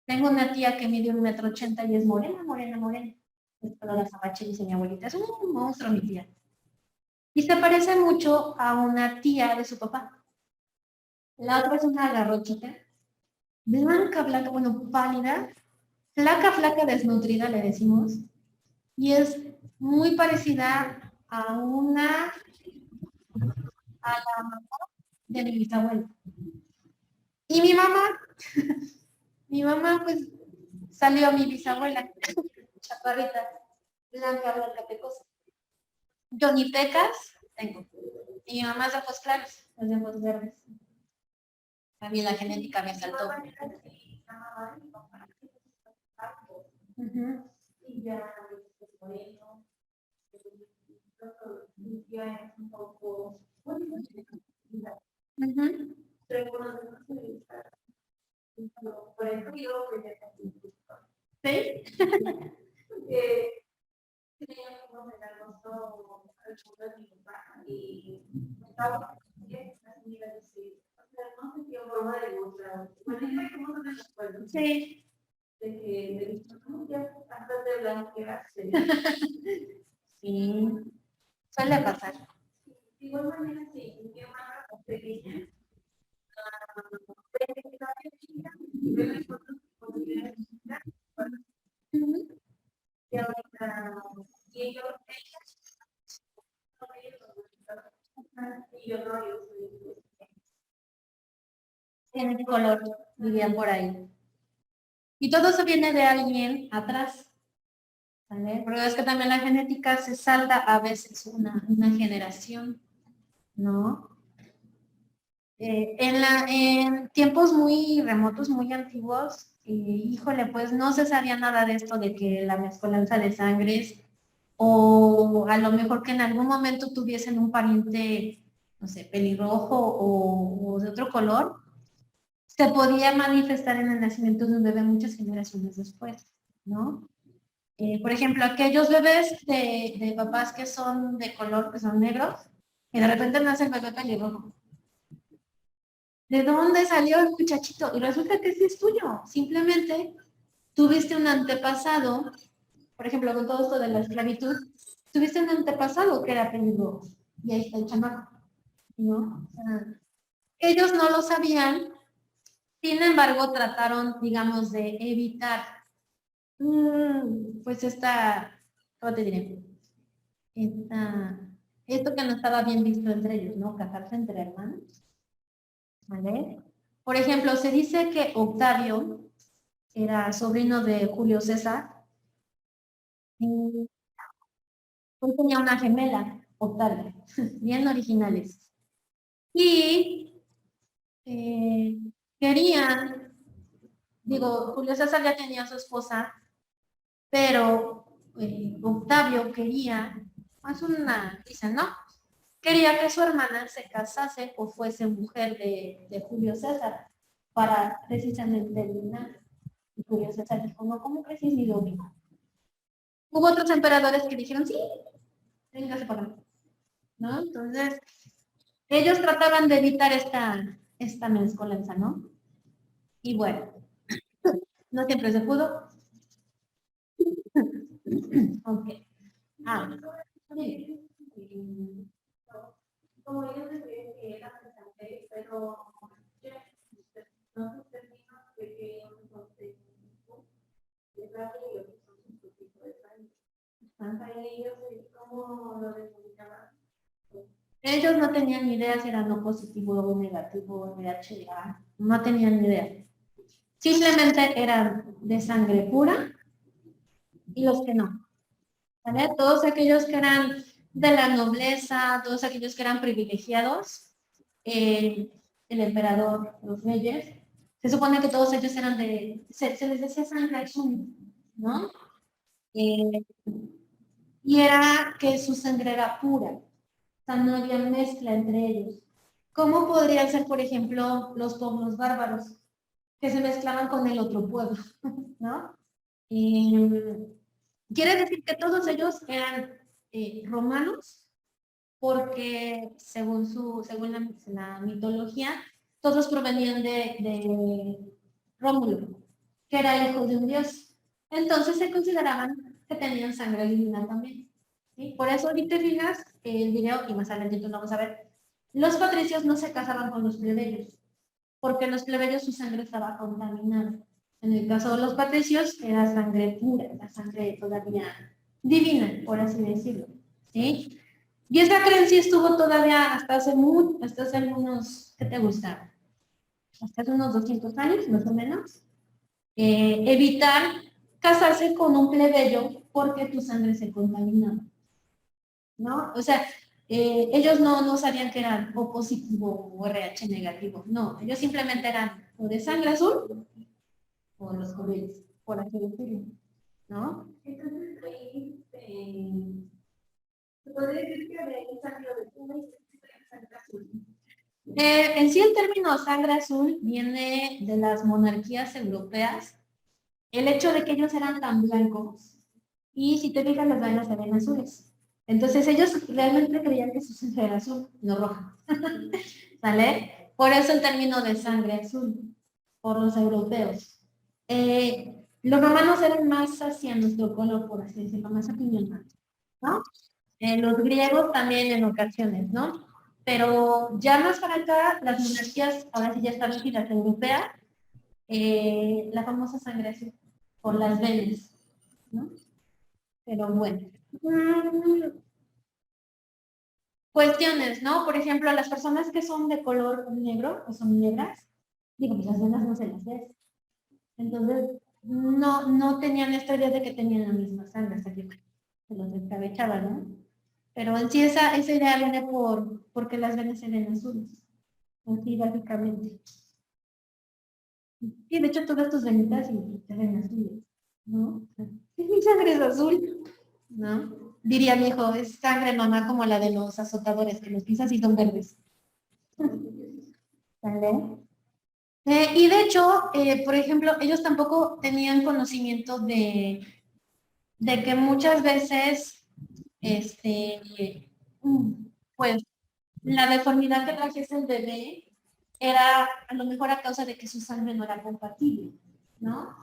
Tengo una tía que mide 1,80 m y es morena, morena, morena. Es para las abache, dice mi abuelita. Es un monstruo mi tía. Y se parece mucho a una tía de su papá. La otra es una garrochita, blanca, blanca, bueno, pálida, flaca, flaca, desnutrida, le decimos. Y es muy parecida a la mamá de mi bisabuela. Y mi mamá pues salió a mi bisabuela, chaparrita, blanca, blanca, pecosa. Yo ni pecas tengo. Y mi mamá es de ojos claros, es de ojos verdes. A mí la genética me saltó. Y ya por eso, ya es un poco, por eso digo que ya ¿Sí? tenía como me la gustó el mundo de mi papá y estaba bien, así iba a decir, o sea, no sé qué forma de gustar. Bueno, yo que no se me acuerdo. Sí. De que me dijo, ¿cómo ya antes de blanquearse? Sí. Suele pasar. De igual manera, sí, mi hermana pequeña, y ahorita, y ellos, y yo no, yo soy Tiene qué color, vivían por ahí. Y todo eso viene de alguien atrás. ¿Vale? Pero es que también la genética se salta a veces una generación, ¿no? En tiempos muy remotos, muy antiguos, híjole, pues no se sabía nada de esto de que la mezcolanza de sangres, o a lo mejor que en algún momento tuviesen un pariente, no sé, pelirrojo o de otro color, se podía manifestar en el nacimiento de un bebé muchas generaciones después, ¿no? Por ejemplo, aquellos bebés de papás que son de color, que son negros, y de repente nace el bebé pelirrojo. ¿De dónde salió el muchachito? Y resulta que sí es tuyo. Simplemente tuviste un antepasado, por ejemplo, con todo esto de la esclavitud, tuviste un antepasado que era peligroso, y ahí está el chamaco, ¿no? O sea, ellos no lo sabían, sin embargo, trataron, digamos, de evitar, pues ¿cómo te diré? Esto que no estaba bien visto entre ellos, ¿no? Casarse entre hermanos, ¿vale? Por ejemplo, se dice que Octavio era sobrino de Julio César, y él tenía una gemela, Octavia, bien originales. Y eh, querían, digo, Julio César ya tenía a su esposa, pero Octavio quería, es una, dicen, ¿no? Quería que su hermana se casase o fuese mujer de Julio César para precisamente eliminar. Y Julio César dijo, no, ¿cómo crees? Es mi domingo. Hubo otros emperadores que dijeron, sí, véngase para acá, ¿no? Entonces, ellos trataban de evitar esta mezcolanza, ¿no? Y bueno, no siempre se pudo. Ok. Ah, Como ellos decían que era presente, pero no se termina de que ellos son de sangre y otros son su tipo de sangre. Ahí ellos, ¿cómo lo delimitaban? ellos no tenían ni idea si eran no positivo o negativo o VHA, no tenían ni idea. Simplemente eran de sangre pura y los que no. ¿Vale? Todos aquellos que eran de la nobleza, todos aquellos que eran privilegiados, el emperador, los reyes, se supone que todos ellos eran se les decía sangre azul, ¿no? Eh, y era que su sangre era pura, o sea, no había mezcla entre ellos. ¿Cómo podrían ser, por ejemplo, los pueblos bárbaros que se mezclaban con el otro pueblo, ¿no? Quiere decir que todos ellos eran romanos, porque según la mitología, todos provenían de Rómulo, que era hijo de un dios. Entonces se consideraban que tenían sangre divina también. ¿Sí? Por eso ahorita fijas el video, y más adelante lo vamos a ver, los patricios no se casaban con los plebeyos, porque los plebeyos su sangre estaba contaminada. En el caso de los patricios era sangre pura, la sangre todavía divina, por así decirlo. ¿Sí? Y esa creencia estuvo todavía hasta hace algunos, ¿qué te gusta? Hasta hace unos 200 años, más o menos. Evitar casarse con un plebeyo porque tu sangre se contaminaba, ¿no? O sea, ellos no sabían que eran O positivo o RH negativo, no, ellos simplemente eran o de sangre azul o los cobriles, por así decirlo, ¿no? Entonces, ahí se podría decir que de ahí salió de una y sangre azul. En sí el término sangre azul viene de las monarquías europeas, el hecho de que ellos eran tan blancos y si te fijas las vainas se ven azules. Entonces ellos realmente creían que su sangre era azul, no roja. ¿Sale? Por eso el término de sangre azul, por los europeos. Los romanos eran más hacia nuestro color, por así decirlo, más opinionados, ¿no? Los griegos también en ocasiones, ¿no? Pero ya más para acá, las monarquías, ahora sí ya establecidas europeas, la famosa sangre azul, por las venas, ¿no? Pero bueno. Cuestiones, ¿no? Por ejemplo, las personas que son de color negro o son negras, digo, pues las venas no se las ves. Entonces, no tenían esta idea de que tenían la misma sangre, hasta que se los descabechaba, ¿no? Pero en sí esa idea viene porque las venas se ven azules, así básicamente. Y de hecho tú ves tus venitas y te ven azules, ¿no? Mi sangre es azul, ¿no? Diría mi hijo, es sangre mamá como la de los azotadores, que los pisas y son verdes. ¿Vale? Y de hecho, por ejemplo, ellos tampoco tenían conocimiento de que muchas veces, pues, la deformidad que trajese el bebé era a lo mejor a causa de que su sangre no era compatible, ¿no?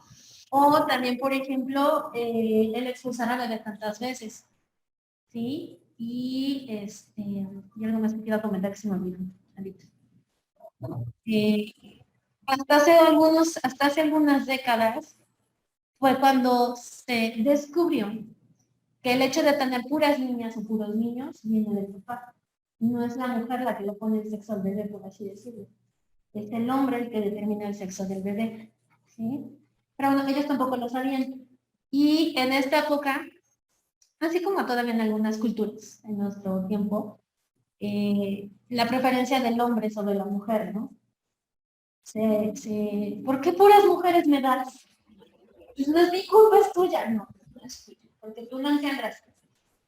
O también, por ejemplo, el expulsar a bebé tantas veces, ¿sí? Y algo más que quiero comentar que se me olvidó ahorita. Hasta hace algunas décadas fue cuando se descubrió que el hecho de tener puras niñas o puros niños viene del papá. No es la mujer la que lo pone el sexo al bebé, por así decirlo. Es el hombre el que determina el sexo del bebé, ¿sí? Pero bueno, ellos tampoco lo sabían. Y en esta época, así como todavía en algunas culturas en nuestro tiempo, la preferencia del hombre sobre la mujer, ¿no? ¿Por qué puras mujeres me das? Pues no es mi culpa, es tuya. No es tuya, porque tú no engendras.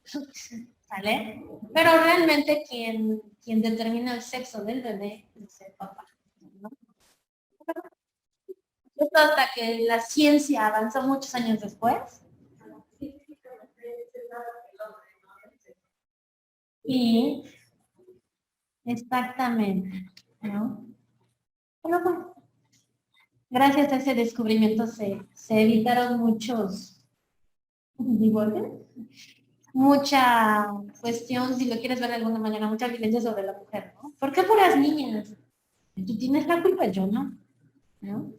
¿Sale? Pero realmente quien determina el sexo del bebé es el papá, ¿no? Esto hasta que la ciencia avanzó muchos años después. Y exactamente, ¿no? Bueno, pues, gracias a ese descubrimiento se evitaron muchos divorcios, mucha cuestión, si lo quieres ver de alguna manera, mucha violencia sobre la mujer, ¿no? ¿Por qué puras niñas? Tú tienes la culpa, yo no, ¿no?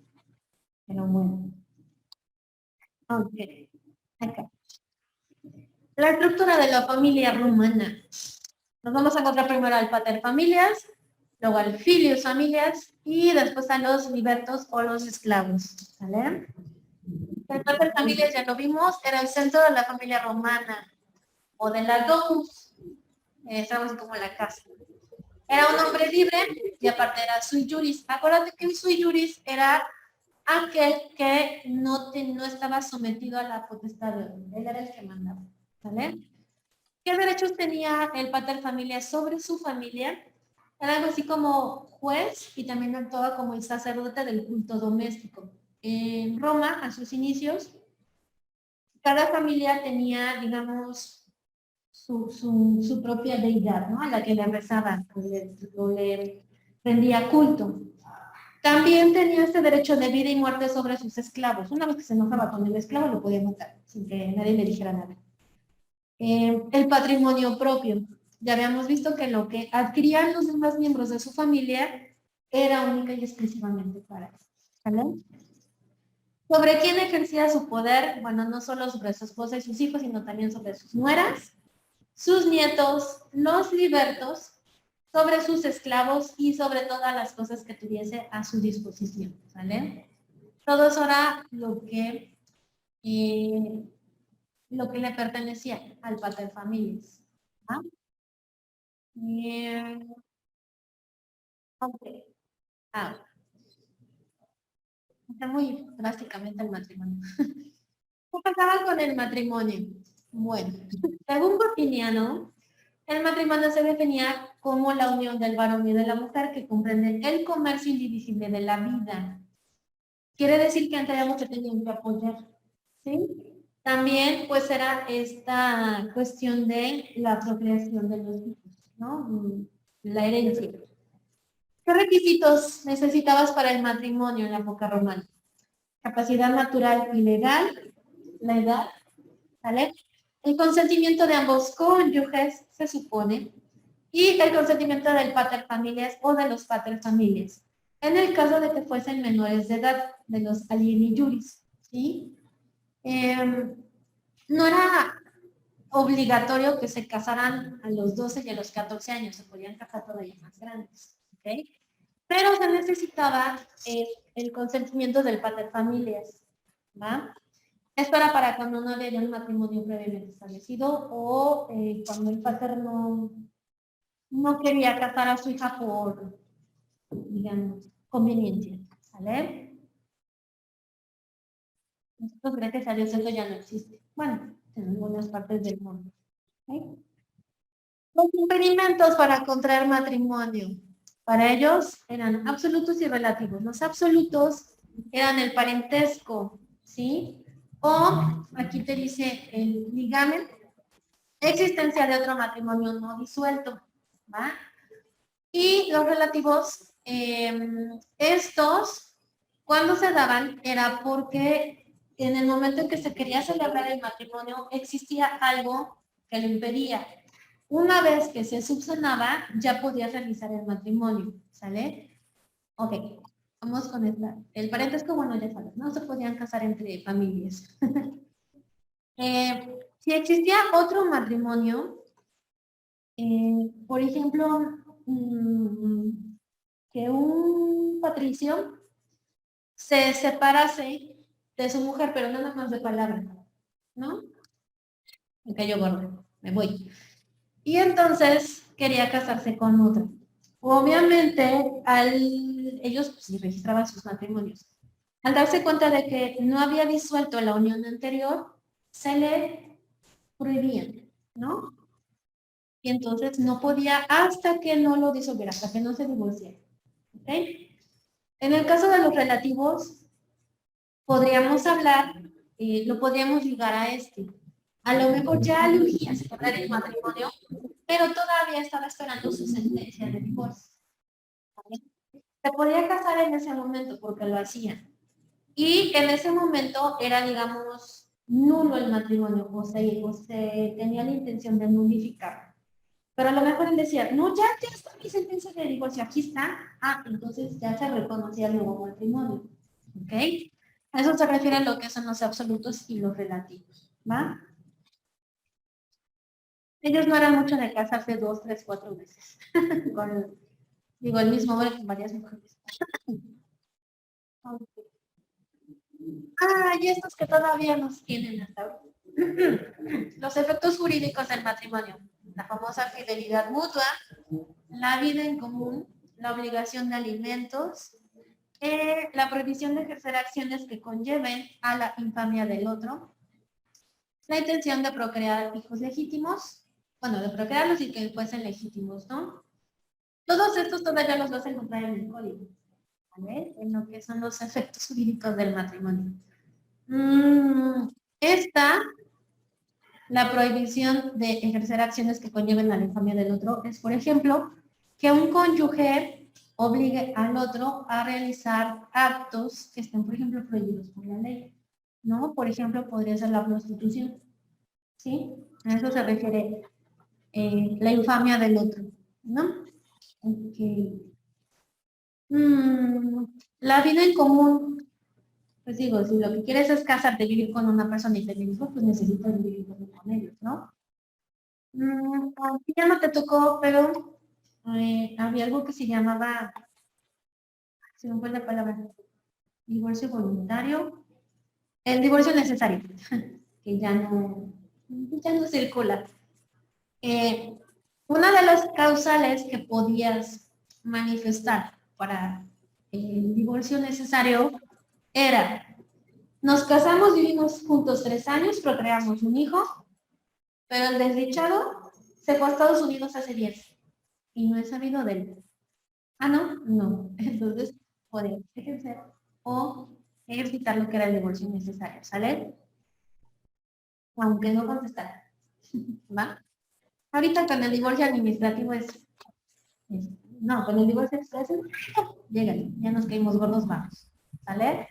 Pero bueno, ok, acá. La estructura de la familia rumana. Nos vamos a encontrar primero al pater familias, luego al filius familias y después a los libertos o los esclavos. ¿Vale? El pater familias ya lo vimos, era el centro de la familia romana o de la domus, estamos como en la casa. Era un hombre libre y aparte era sui juris. Acuérdate que el sui juris era aquel que no estaba sometido a la potestad de él, él era el que mandaba. ¿Vale? ¿Qué derechos tenía el pater familias sobre su familia? Era algo así como juez y también actuaba como el sacerdote del culto doméstico. En Roma, a sus inicios, cada familia tenía, digamos, su propia deidad, ¿no? A la que le rezaba o le rendía culto. También tenía este derecho de vida y muerte sobre sus esclavos. Una vez que se enojaba con el esclavo, lo podía matar, sin que nadie le dijera nada. El patrimonio propio. Ya habíamos visto que lo que adquirían los demás miembros de su familia era única y exclusivamente para él. ¿Vale? ¿Sobre quién ejercía su poder? Bueno, no solo sobre su esposa y sus hijos, sino también sobre sus nueras, sus nietos, los libertos, sobre sus esclavos y sobre todas las cosas que tuviese a su disposición. ¿Vale? Todo eso era lo que le pertenecía al pater familias. ¿Ah? Bien. Ok. Ahora, está muy drásticamente el matrimonio. ¿Qué pasaba con el matrimonio? Bueno, según Justiniano, el matrimonio se definía como la unión del varón y de la mujer que comprende el comercio indivisible de la vida. Quiere decir que entre ambos se tenían que apoyar, ¿sí? También, pues, era esta cuestión de la procreación de los hijos, ¿no? La herencia. ¿Qué requisitos necesitabas para el matrimonio en la época romana? Capacidad natural y legal, la edad, ¿vale? El consentimiento de ambos cónyuges, se supone, y el consentimiento del pater familias o de los pater familias, en el caso de que fuesen menores de edad, de los alieni juris, ¿sí? No era obligatorio que se casaran a los 12 y a los 14 años, se podían casar todavía más grandes, ¿ok? Pero se necesitaba el consentimiento del pater familias, ¿va? Esto era para cuando no había un matrimonio previamente establecido o cuando el pater no quería casar a su hija por, digamos, conveniencia, ¿vale? Nosotros, gracias a Dios, eso ya no existe. Bueno, en algunas partes del mundo. ¿Okay? Los impedimentos para contraer matrimonio. Para ellos eran absolutos y relativos. Los absolutos eran el parentesco, ¿sí? O, aquí te dice el ligamen, existencia de otro matrimonio no disuelto, ¿va? Y los relativos, estos, cuando se daban, era porque en el momento en que se quería celebrar el matrimonio, existía algo que lo impedía. Una vez que se subsanaba, ya podía realizar el matrimonio, ¿sale? Ok, vamos con esta. El parentesco, bueno, ya sabes, no se podían casar entre familias. Si existía otro matrimonio, por ejemplo, que un patricio se separase de su mujer, pero nada más de palabra, ¿no? Me cayó gordo, me voy. Y entonces quería casarse con otra. Obviamente, ellos pues, sí registraban sus matrimonios. Al darse cuenta de que no había disuelto la unión anterior, se le prohibían, ¿no? Y entonces no podía hasta que no lo disolviera, hasta que no se divorciara. ¿Ok? En el caso de los relativos, podríamos hablar, lo podríamos ligar a este. A lo mejor ya le urgía celebrar el matrimonio, pero todavía estaba esperando su sentencia de divorcio. ¿Vale? Se podía casar en ese momento porque lo hacían. Y en ese momento era, digamos, nulo el matrimonio, o se tenía la intención de nulificar. Pero a lo mejor él decía, no, ya está mi sentencia de divorcio, aquí está. Ah, entonces ya se reconocía el nuevo matrimonio. ¿Ok? A eso se refiere a lo que son los absolutos y los relativos. ¿Va? Ellos no eran mucho de casarse 2, 3, 4 veces. Digo, el mismo hombre con varias mujeres. Ah, y estos que todavía nos tienen hasta ahora. Los efectos jurídicos del matrimonio. La famosa fidelidad mutua, la vida en común, la obligación de alimentos, la prohibición de ejercer acciones que conlleven a la infamia del otro, la intención de procrear hijos legítimos, bueno, de procrearlos y que fuesen legítimos, ¿no? Todos estos todavía los vas a encontrar en el código, ¿vale? En lo que son los efectos jurídicos del matrimonio. Esta, la prohibición de ejercer acciones que conlleven a la infamia del otro, es, por ejemplo, que un cónyuge obligue al otro a realizar actos que estén, por ejemplo, prohibidos por la ley, ¿no? Por ejemplo, podría ser la prostitución, ¿sí? A eso se refiere la infamia del otro, ¿no? Okay. La vida en común, pues digo, si lo que quieres es casarte, vivir con una persona y tener hijos, pues necesitas vivir con ellos, ¿no? Ya no te tocó, pero había algo que se llamaba, se me fue la palabra, divorcio voluntario, el divorcio necesario, que ya no circula. Una de las causales que podías manifestar para el divorcio necesario era, nos casamos, vivimos juntos 3 años, procreamos un hijo, pero el desdichado se fue a Estados Unidos hace 10 y no he sabido de él. Ah, no, no. Entonces, podías ejercer o ejercitar lo que era el divorcio necesario, ¿sale? Aunque no contestara. ¿Va? Ahorita con el divorcio administrativo no, con el divorcio administrativo, llégale, ya nos caímos gordos, vamos. ¿Sale?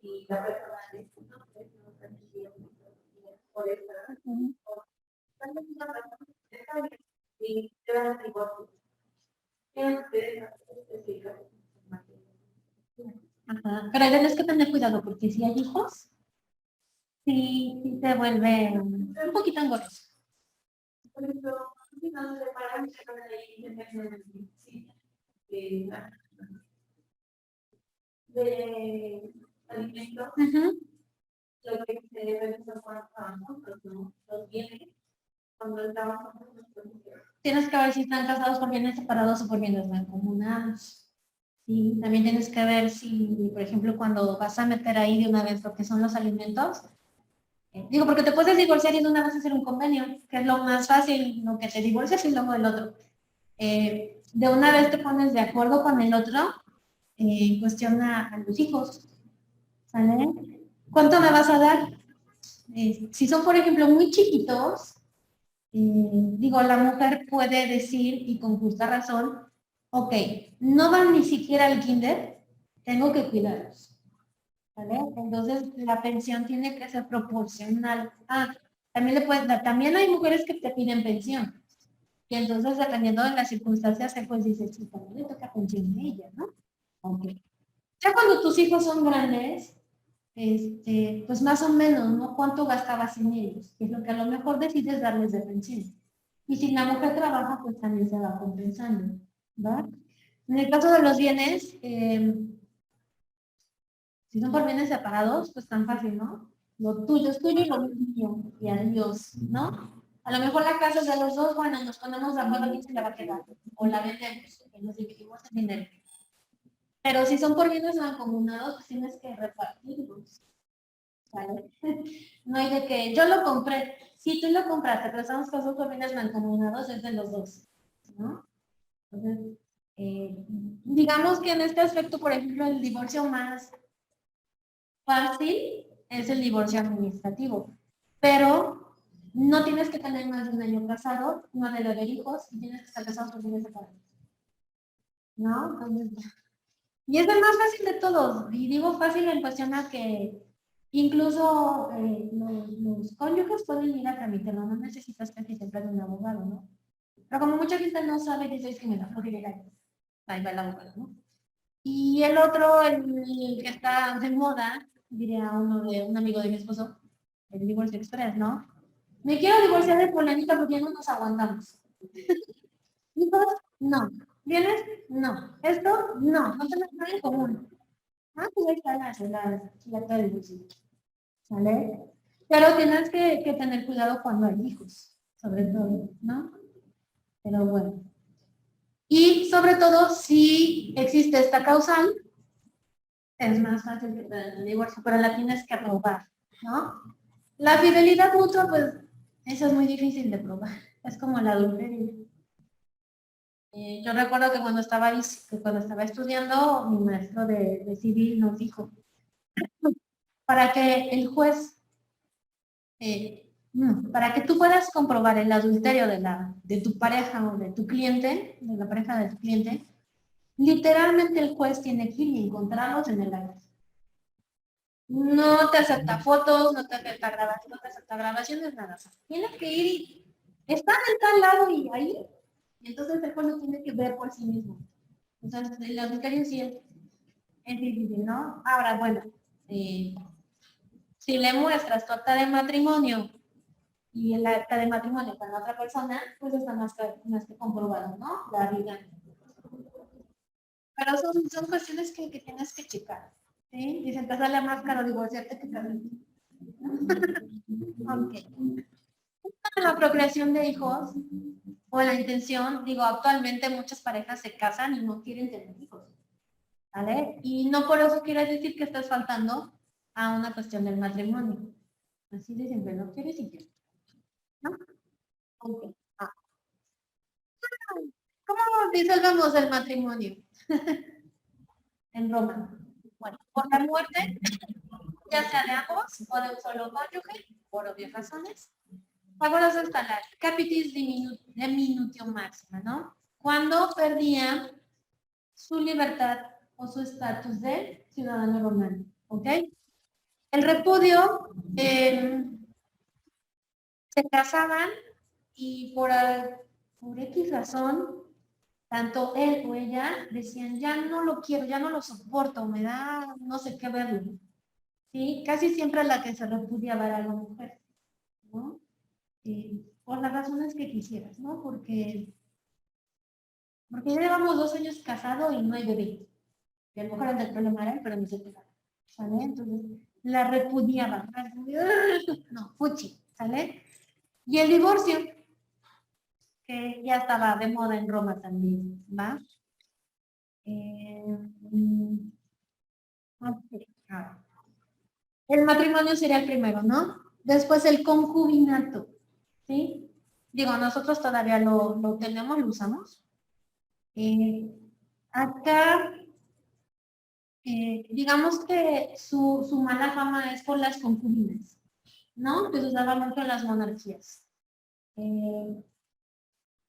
Y la persona por eso, y Ajá. Pero tienes que tener cuidado porque si hay hijos, sí se vuelve un poquito engorroso. por ejemplo, si no se separan, se van a de alimentos, lo que se debe cuando juntos, ¿no? Los bienes, cuando el trabajo Tienes que ver si están casados por bienes separados o por bienes mancomunados. Sí, también tienes que ver si, por ejemplo, cuando vas a meter ahí de una vez lo que son los alimentos, digo, porque te puedes divorciar y de una vez hacer un convenio, que es lo más fácil, lo que te divorcias y luego el otro. De una vez te pones de acuerdo con el otro en cuestión a los hijos. ¿Sale? ¿Cuánto me vas a dar? Si son, por ejemplo, muy chiquitos, digo, la mujer puede decir, y con justa razón, ok, no van ni siquiera al kinder, tengo que cuidarlos. ¿Vale? Entonces, la pensión tiene que ser proporcional. También hay mujeres que te piden pensión. Y entonces, dependiendo de las circunstancias, pues dices, sí, también le toca pensión a ella, ¿no? Ok. Ya cuando tus hijos son grandes, pues más o menos, ¿no? ¿Cuánto gastabas en ellos? Que es lo que a lo mejor decides darles de pensión. Y si la mujer trabaja, pues también se va compensando, ¿va? En el caso de los bienes, si son por bienes separados, pues tan fácil, ¿no? Lo tuyo es tuyo y lo mío, y adiós, ¿no? A lo mejor la casa es de los dos, bueno, nos ponemos de acuerdo quién se la va a quedar, o la vendemos, y nos dividimos el dinero. Pero si son por bienes mancomunados, pues tienes que repartirlos, ¿vale? No hay de que yo lo compré, si tú lo compraste, pero estamos casados por bienes mancomunados, es de los dos, ¿no? Entonces, digamos que en este aspecto, por ejemplo, el divorcio más fácil es el divorcio administrativo, pero no tienes que tener más de un año casado, no debe haber hijos y tienes que estar casado por bienes separados, ¿no? Entonces, y es el más fácil de todos, y digo fácil en cuestión a que incluso los cónyuges pueden ir a tramitarlo, no necesitas casi siempre de un abogado, ¿no? Pero como mucha gente no sabe, dice que me la puedo ir ahí va el abogado, ¿no? Y el otro, el que está de moda, diría un amigo de mi esposo, el divorcio express, ¿no? Me quiero divorciar de fulanita porque ya no nos aguantamos. ¿Hijos? No. ¿Vienes? No. ¿Esto? No. No tenemos nada en común. Ah, pues ahí está la divorcio. ¿Sale? Pero tienes que tener cuidado cuando hay hijos, sobre todo, ¿no? Pero bueno. Y sobre todo, si existe esta causal, es más fácil que te den el divorcio, pero la tienes que probar, ¿no? La fidelidad mutua, pues, eso es muy difícil de probar. Es como la adulterio. Yo recuerdo que cuando estaba estudiando, mi maestro de civil nos dijo, para que el juez, para que tú puedas comprobar el adulterio de tu pareja o de tu cliente, de la pareja de tu cliente, literalmente el juez tiene que ir y encontrarlos en el acta. No te acepta fotos, no te acepta grabaciones, no te acepta grabaciones, nada. O sea, tienes que ir y está en tal lado y ahí. Y entonces el juez lo tiene que ver por sí mismo. Entonces, el adulterio sí es difícil, ¿no? Ahora, bueno, si le muestras tu acta de matrimonio y el acta de matrimonio con la otra persona, pues está más que comprobado, ¿no? La vida. Pero son cuestiones que tienes que checar. ¿Sí? Dicen, te sale más caro divorciarte que casarte. Ok. La procreación de hijos o la intención, digo, actualmente muchas parejas se casan y no quieren tener hijos, ¿vale? Y no por eso quiere decir que estás faltando a una cuestión del matrimonio. Así de simple, no quieres y quieres, ¿no? Ok. Ah. ¿Cómo disolvemos el matrimonio en Roma? Bueno, por la muerte, ya sea de ambos o de un solo cónyuge, por obvias razones. Agoras hasta la capitis diminutio máxima, ¿no? Cuando perdía su libertad o su estatus de ciudadano romano, ¿ok? El repudio, se casaban y por X razón, tanto él o ella decían, ya no lo quiero, ya no lo soporto, me da no sé qué verlo. ¿Sí? Casi siempre la que se repudiaba era la mujer, ¿no? Por las razones que quisieras, ¿no? Porque ya llevamos 2 años casados y no hay bebé. Y a lo mejor el problema era él, pero no se pegaba. ¿Sale? Entonces, la repudiaba. No, fuchi, ¿sale? Y el divorcio, que ya estaba de moda en Roma también, ¿va? Ok, ahora. El matrimonio sería el primero, ¿no? Después el concubinato, ¿sí? Digo, nosotros todavía lo tenemos, lo usamos. Acá, digamos que su mala fama es por las concubinas, ¿no? Que se usaba mucho en las monarquías. Eh,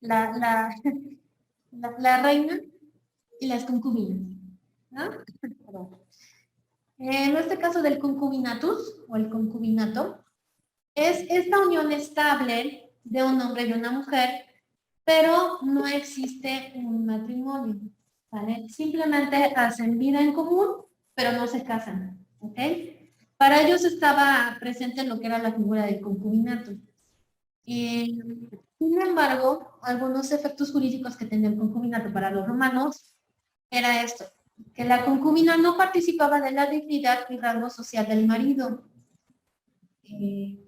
la, la, la reina y las concubinas, ¿no? Perdón. En este caso del concubinatus o el concubinato, es esta unión estable de un hombre y una mujer, pero no existe un matrimonio, ¿vale? Simplemente hacen vida en común, pero no se casan, ¿ok? Para ellos estaba presente lo que era la figura del concubinato. Eh, Sin embargo, algunos efectos jurídicos que tenía el concubinato para los romanos era esto, que la concubina no participaba de la dignidad y rango social del marido. Eh,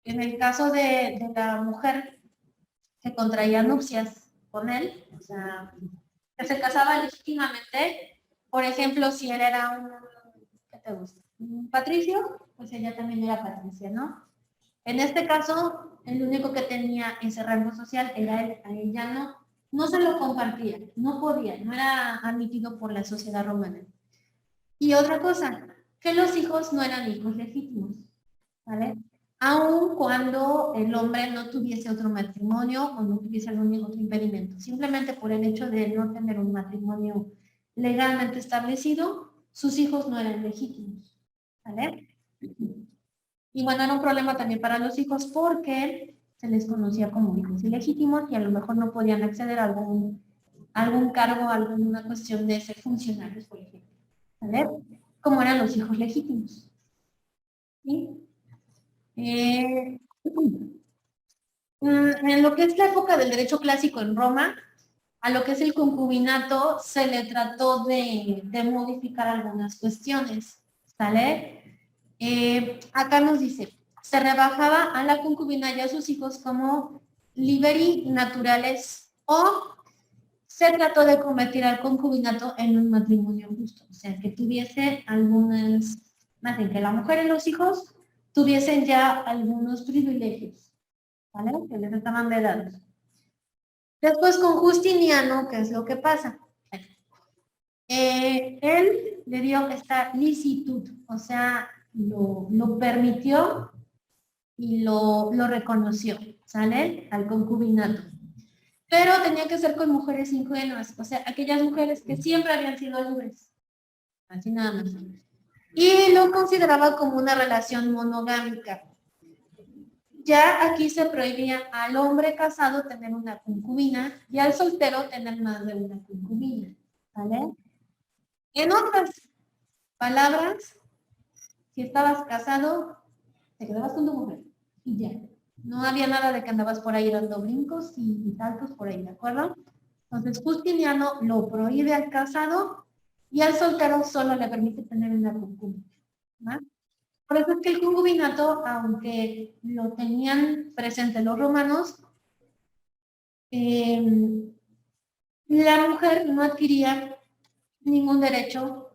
en el caso de la mujer que contraía nupcias con él, o sea, que se casaba legítimamente, por ejemplo, si él era un, ¿qué te gusta? Un patricio, pues ella también era patricia, ¿no? En este caso, el único que tenía ese rango social era él, a ella no se lo compartía, no podía, no era admitido por la sociedad romana. Y otra cosa, que los hijos no eran hijos legítimos, ¿vale? Aun cuando el hombre no tuviese otro matrimonio o no tuviese algún otro impedimento, simplemente por el hecho de no tener un matrimonio legalmente establecido, sus hijos no eran legítimos, ¿vale? Y bueno, era un problema también para los hijos porque se les conocía como hijos ilegítimos y a lo mejor no podían acceder a algún cargo, a alguna cuestión de ser funcionarios, por ejemplo. ¿Vale? Como eran los hijos legítimos. ¿Sí? En lo que es la época del derecho clásico en Roma, a lo que es el concubinato se le trató de modificar algunas cuestiones. ¿Sale? Acá nos dice, se rebajaba a la concubina y a sus hijos como liberi naturales o se trató de convertir al concubinato en un matrimonio justo, o sea, que tuviese algunas, más bien que la mujer y los hijos tuviesen ya algunos privilegios, ¿vale? Que les estaban vedados. Después con Justiniano, ¿qué es lo que pasa? Él le dio esta licitud, o sea, lo permitió y lo reconoció, ¿sale? Al concubinato. Pero tenía que ser con mujeres ingenuas, o sea, aquellas mujeres que siempre habían sido libres, así nada más. Y lo consideraba como una relación monogámica. Ya aquí se prohibía al hombre casado tener una concubina y al soltero tener más de una concubina, ¿vale? En otras palabras, si estabas casado, te quedabas con tu mujer y ya. No había nada de que andabas por ahí dando brincos y saltos por ahí, ¿de acuerdo? Entonces, Justiniano lo prohíbe al casado y al soltero solo le permite tener una concubina. ¿Va? Por eso es que el concubinato, aunque lo tenían presente los romanos, la mujer no adquiría ningún derecho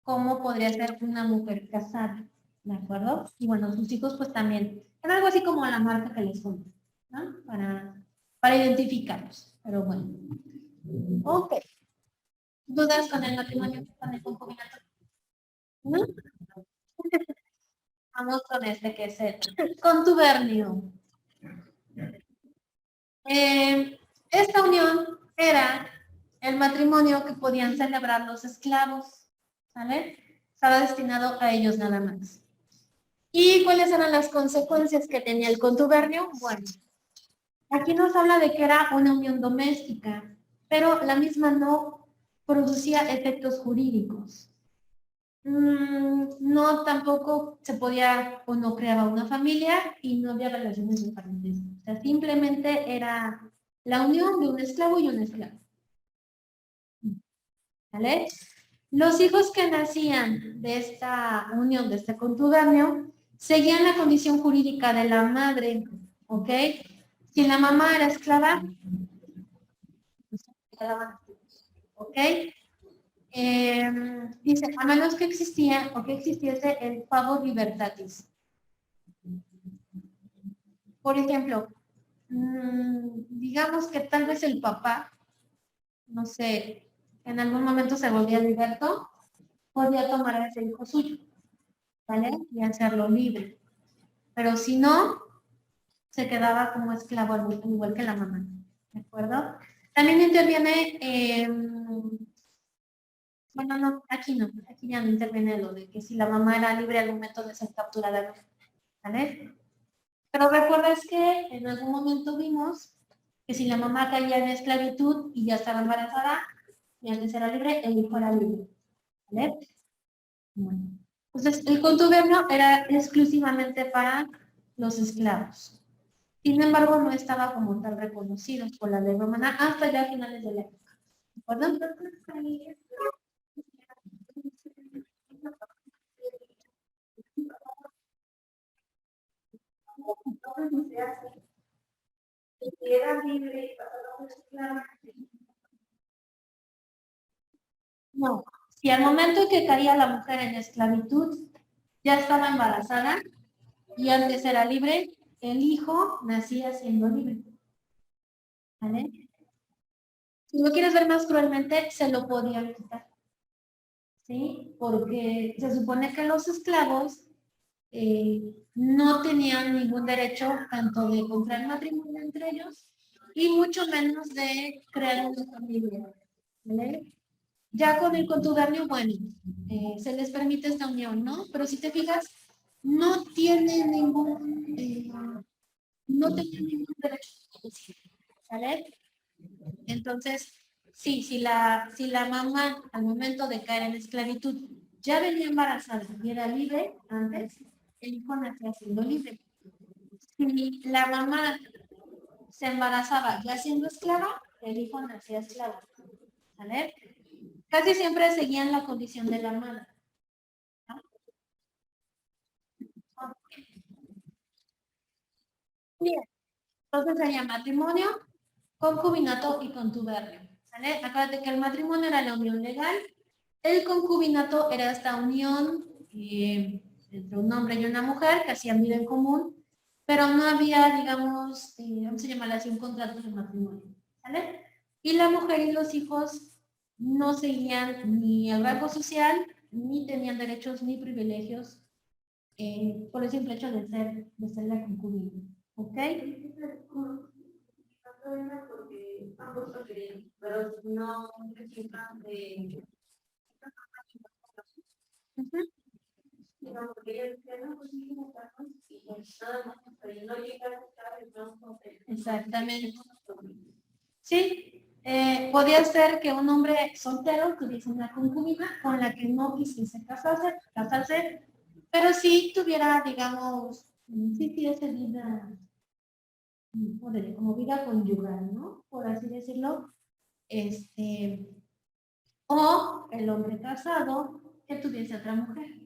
como podría ser una mujer casada, ¿de acuerdo? Y bueno, sus hijos pues también, era algo así como la marca que les pongo, ¿no? Para identificarlos, pero bueno. Ok. ¿Dudas con el matrimonio, con el concubinato? ¿No? Vamos con este que es el contubernio. Esta unión era el matrimonio que podían celebrar los esclavos, ¿vale? Estaba destinado a ellos nada más. ¿Y cuáles eran las consecuencias que tenía el contubernio? Bueno, aquí nos habla de que era una unión doméstica, pero la misma no producía efectos jurídicos. No, tampoco se podía o no creaba una familia y no había relaciones de parentesco. O sea, simplemente era la unión de un esclavo y un esclavo. ¿Vale? Los hijos que nacían de esta unión, de este contubernio, seguían la condición jurídica de la madre, ¿ok? Si la mamá era esclava, ¿ok? Dice, a menos que existía o que existiese el favor libertatis. Por ejemplo, digamos que tal vez el papá, no sé, en algún momento se volvía liberto, podía tomar a ese hijo suyo. ¿vale? Y hacerlo libre. Pero si no, se quedaba como esclavo al igual que la mamá, ¿de acuerdo? También interviene, bueno, no, aquí ya no interviene lo de que si la mamá era libre al momento de ser capturada, ¿vale? Pero recuerdas que en algún momento vimos que si la mamá caía en esclavitud y ya estaba embarazada, y antes era libre, el hijo era libre, ¿vale? Bueno, entonces el contubernio era exclusivamente para los esclavos. Sin embargo, no estaba como tal reconocido por la ley romana hasta ya finales de la época. ¿De acuerdo? Entonces no se hace. Si era libre y pasaba a ser esclavo, No. Si al momento en que caía la mujer en esclavitud, ya estaba embarazada y antes era libre, el hijo nacía siendo libre. ¿Vale? Si lo quieres ver más cruelmente, se lo podían quitar. ¿Sí? Porque se supone que los esclavos no tenían ningún derecho tanto de contraer matrimonio entre ellos y mucho menos de crear una familia. ¿Vale? Ya con el contubernio, bueno, se les permite esta unión, ¿no? Pero si te fijas, no tiene no tenía ningún derecho. ¿Vale? Entonces, sí, si la mamá al momento de caer en esclavitud ya venía embarazada y era libre antes, el hijo nacía siendo libre. Si la mamá se embarazaba ya siendo esclava, el hijo nacía esclavo. ¿Vale? Casi siempre seguían la condición de la madre. ¿No? Bien, entonces sería matrimonio, concubinato y contubernio. ¿Vale? Acuérdate que el matrimonio era la unión legal, el concubinato era esta unión entre un hombre y una mujer que hacían vida en común, pero no había, digamos, vamos a llamarlo así, un contrato de matrimonio. ¿Vale? Y la mujer y los hijos no seguían ni el rango social, ni tenían derechos ni privilegios por el simple hecho de ser la concubina. ¿Ok? porque ambos lo querían, pero no necesitan de Ujú. porque ellos decían, no, pues sí, como estamos, y pues nada más, pero no llega a estar el tronco de Exactamente. Sí, podía ser que un hombre soltero tuviese una concubina con la que no quisiese casarse, pero sí tuviera, digamos, sí tuviese vida, como vida conyugal, ¿no? Por así decirlo. Este, o el hombre casado que tuviese otra mujer,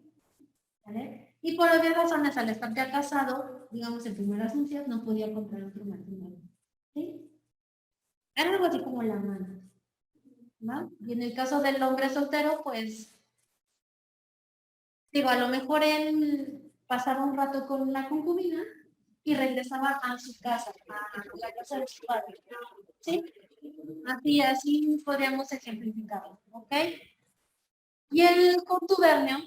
¿vale? Y por obvias razones, al estar ya casado, digamos, en primeras nupcias, no podía contraer otro matrimonio, ¿sí? Era algo así como la mano, ¿no? Y en el caso del hombre soltero, pues, digo, a lo mejor él pasaba un rato con la concubina y regresaba a su casa, a la casa de su padre, ¿sí? Así podríamos ejemplificarlo, ¿ok? Y el contubernio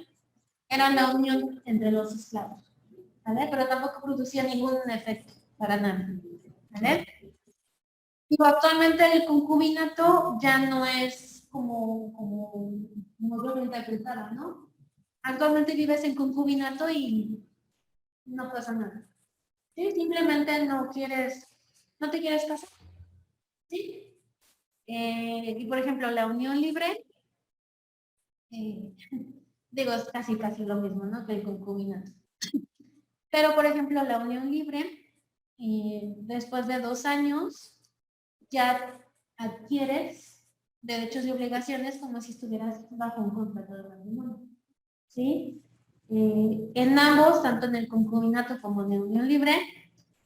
era la unión entre los esclavos, ¿vale? Pero tampoco producía ningún efecto para nada, ¿vale? Digo, actualmente el concubinato ya no es como yo lo interpretaba, ¿no? Actualmente vives en concubinato y no pasa nada. ¿Sí? Simplemente no te quieres casar, ¿sí? Y por ejemplo, la unión libre, eh, digo, es casi lo mismo, ¿no? Que el concubinato. Pero, por ejemplo, la unión libre, después de 2 años, ya adquieres derechos y obligaciones como si estuvieras bajo un contrato de matrimonio. ¿Sí? En ambos, tanto en el concubinato como en la unión libre,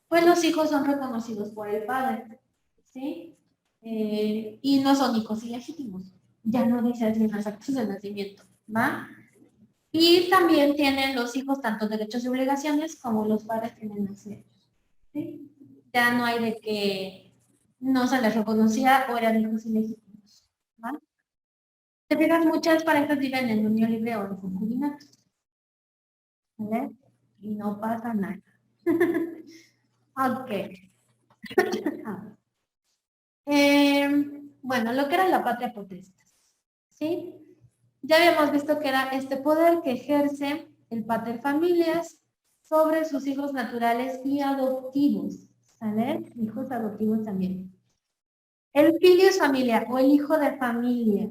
pues los hijos son reconocidos por el padre. ¿Sí? Y no son hijos ilegítimos. Ya no dice así en las actas de nacimiento. ¿Va? Y también tienen los hijos tanto derechos y obligaciones como los padres tienen los derechos. ¿Sí? Ya no hay de que no se les reconocía o eran hijos ilegítimos. ¿Va? Te fijas, muchas parejas viven en unión libre o en concubinato. ¿Vale? Y no pasa nada. Ok. Bueno, lo que era la patria potestas, ¿sí? Ya habíamos visto que era este poder que ejerce el pater familias sobre sus hijos naturales y adoptivos, ¿sale? Hijos adoptivos también. El filius familia o el hijo de familia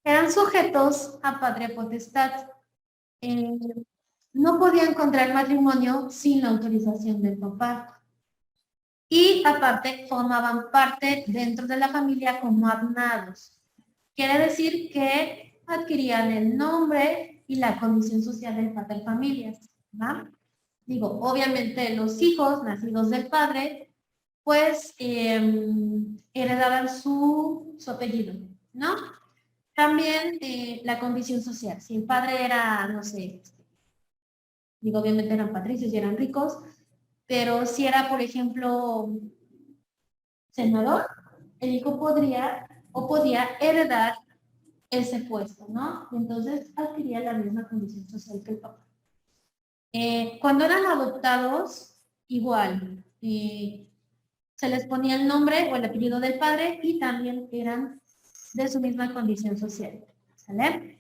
eran sujetos a patria potestad. No podían contraer matrimonio sin la autorización del papá. Y aparte formaban parte dentro de la familia como agnados. Quiere decir que adquirían el nombre y la condición social del pater familias, ¿va? Digo, obviamente los hijos nacidos del padre, pues heredaban su apellido, ¿no? También la condición social. Si el padre era, no sé, digo, obviamente eran patricios y eran ricos, pero si era, por ejemplo, senador, el hijo podría o podía heredar ese puesto, ¿no? Y entonces adquiría la misma condición social que el papá. Cuando eran adoptados, igual, se les ponía el nombre o el apellido del padre y también eran de su misma condición social, ¿sale?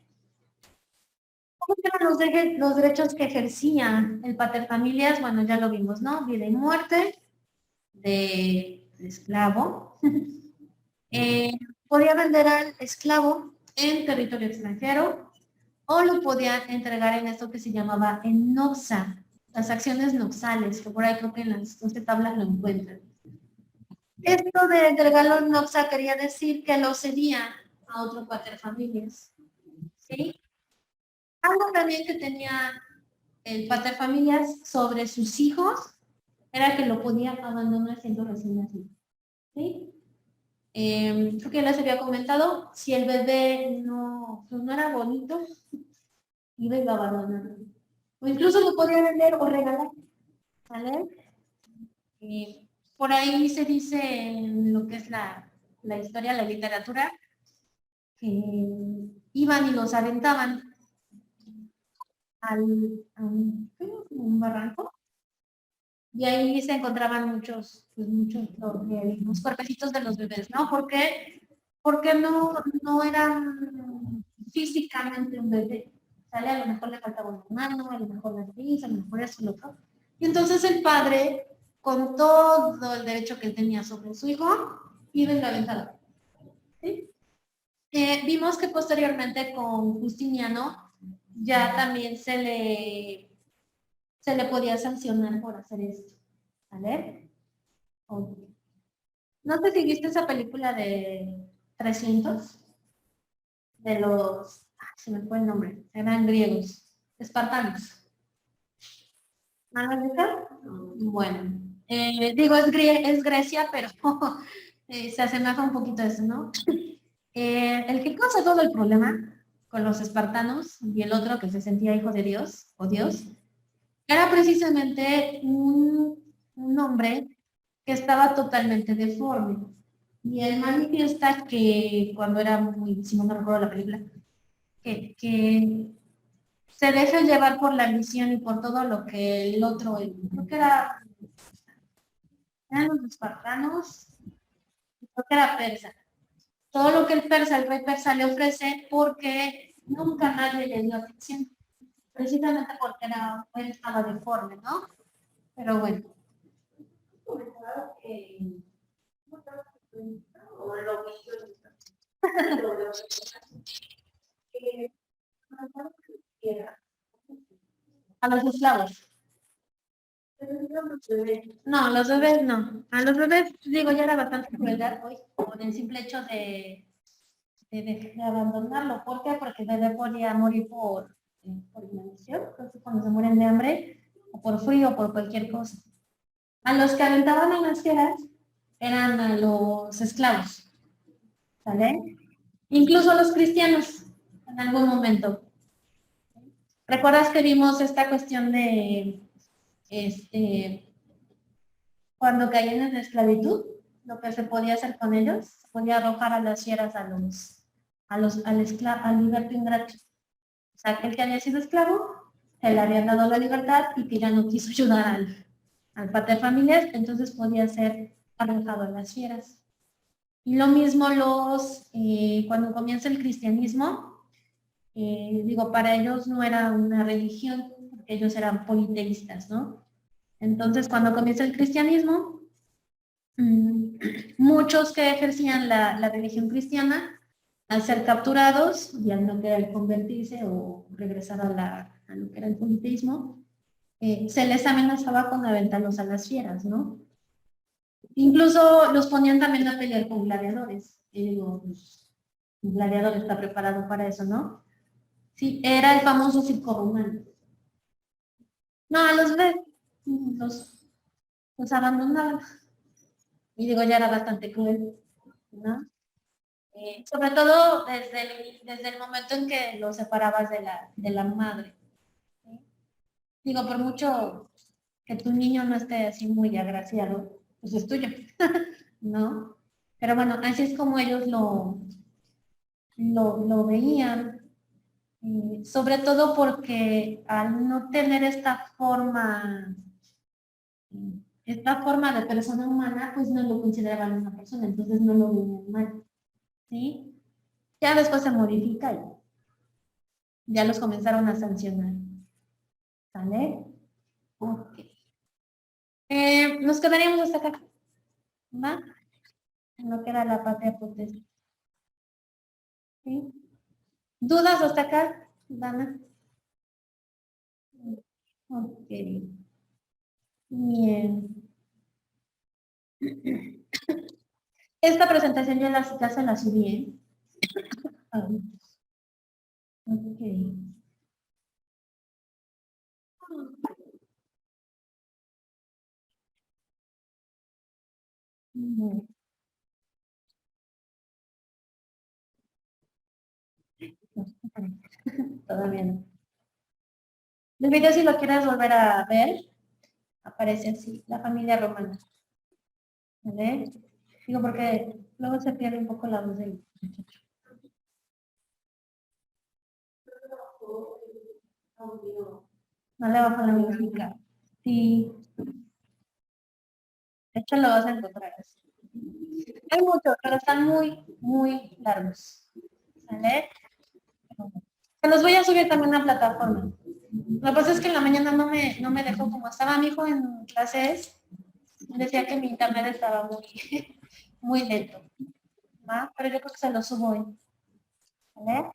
¿Cómo eran los derechos que ejercía el paterfamilias? Bueno, ya lo vimos, ¿no? Vida y muerte de esclavo. Podía vender al esclavo en territorio extranjero o lo podía entregar en esto que se llamaba en noxa, las acciones noxales, que por ahí creo que en las 12 tablas lo encuentran. Esto de entregarlo en noxa quería decir que lo cedía a otro paterfamilias, ¿sí? Algo también que tenía el paterfamilias sobre sus hijos era que lo podía abandonar siendo recién nacido, ¿sí? Creo que ya les había comentado, si el bebé no, pues no era bonito, iba y lo abandonaba. O incluso lo podía vender o regalar, ¿vale? Por ahí se dice en lo que es la historia, la literatura, que iban y los aventaban a un barranco y ahí se encontraban muchos los cuerpecitos de los bebés, ¿no? Porque no eran físicamente un bebé, ¿sale? A lo mejor le faltaba una mano, a lo mejor la nariz, a lo mejor eso, lo otro. Y entonces el padre, con todo el derecho que él tenía sobre su hijo, iba y lo aventaba. ¿Sí? Vimos que posteriormente con Justiniano ya también se le podía sancionar por hacer esto, ¿vale? Okay. ¿No sé si viste esa película de 300? De los, se me fue el nombre, eran griegos, espartanos. ¿No lo has visto? Bueno, digo, es Grecia, pero se asemeja un poquito a eso, ¿no? El que causa todo el problema con los espartanos y el otro que se sentía hijo de Dios, o Dios, era precisamente un hombre que estaba totalmente deforme. Y él manifiesta que cuando era muy, si no me recuerdo la película, que se deja llevar por la ambición y por todo lo que el otro, creo que eran los espartanos, creo que era persa. Todo lo que el rey persa le ofrece porque nunca nadie le dio atención, precisamente porque él estaba deforme, ¿no? Pero bueno. A los esclavos. No, los bebés no. A los bebés, digo, ya era bastante crueldad hoy, con el simple hecho de abandonarlo. ¿Por qué? Porque el bebé podía morir por inanición, entonces cuando se mueren de hambre, o por frío, o por cualquier cosa. A los que aventaban en las fieras eran a los esclavos, ¿vale? Incluso a los cristianos, en algún momento. ¿Recuerdas que vimos esta cuestión de cuando caían en la esclavitud, lo que se podía hacer con ellos? Se podía arrojar a las fieras al liberto ingrato. O sea, aquel que había sido esclavo se le habían dado la libertad y que ya no quiso ayudar al pater familias, entonces podía ser arrojado a las fieras. Y lo mismo cuando comienza el cristianismo, digo, para ellos no era una religión, porque ellos eran politeístas, ¿no? Entonces, cuando comienza el cristianismo, muchos que ejercían la religión cristiana, al ser capturados y al no querer convertirse o regresar a lo que era el politeísmo, se les amenazaba con aventarlos a las fieras, ¿no? Incluso los ponían también a pelear con gladiadores. Y digo, pues, un gladiador está preparado para eso, ¿no? Sí, era el famoso circo romano. No, los, los abandonaban. Y digo, ya era bastante cruel, ¿no? Sobre todo desde el momento en que los separabas de la madre. ¿Sí? Digo, por mucho que tu niño no esté así muy agraciado, pues es tuyo, ¿no? Pero bueno, así es como ellos lo veían, sobre todo porque al no tener esta forma de persona humana, pues no lo consideraban una persona, entonces no lo veían mal, ¿sí? Ya después se modifica y ya los comenzaron a sancionar, ¿vale? Ok. Nos quedaríamos hasta acá, ¿va? No queda la patria potestad, ¿sí? ¿Dudas hasta acá, Dana? Ok. Bien. Esta presentación ya se la subí, ¿eh? Ah, ok. Bueno, todavía no. El video, si lo quieres volver a ver, aparece así, la familia romana. ¿Vale? Digo, porque luego se pierde un poco la voz del muchacho. No le bajo la música. Sí, de hecho lo vas a encontrar así. Hay muchos, pero están muy, muy largos. ¿Vale? Se los voy a subir también a una plataforma. Lo que pasa es que en la mañana no me dejó, como estaba mi hijo en clases, decía que mi internet estaba muy, muy lento. ¿Va? Pero yo creo que se lo subo hoy. ¿Vale?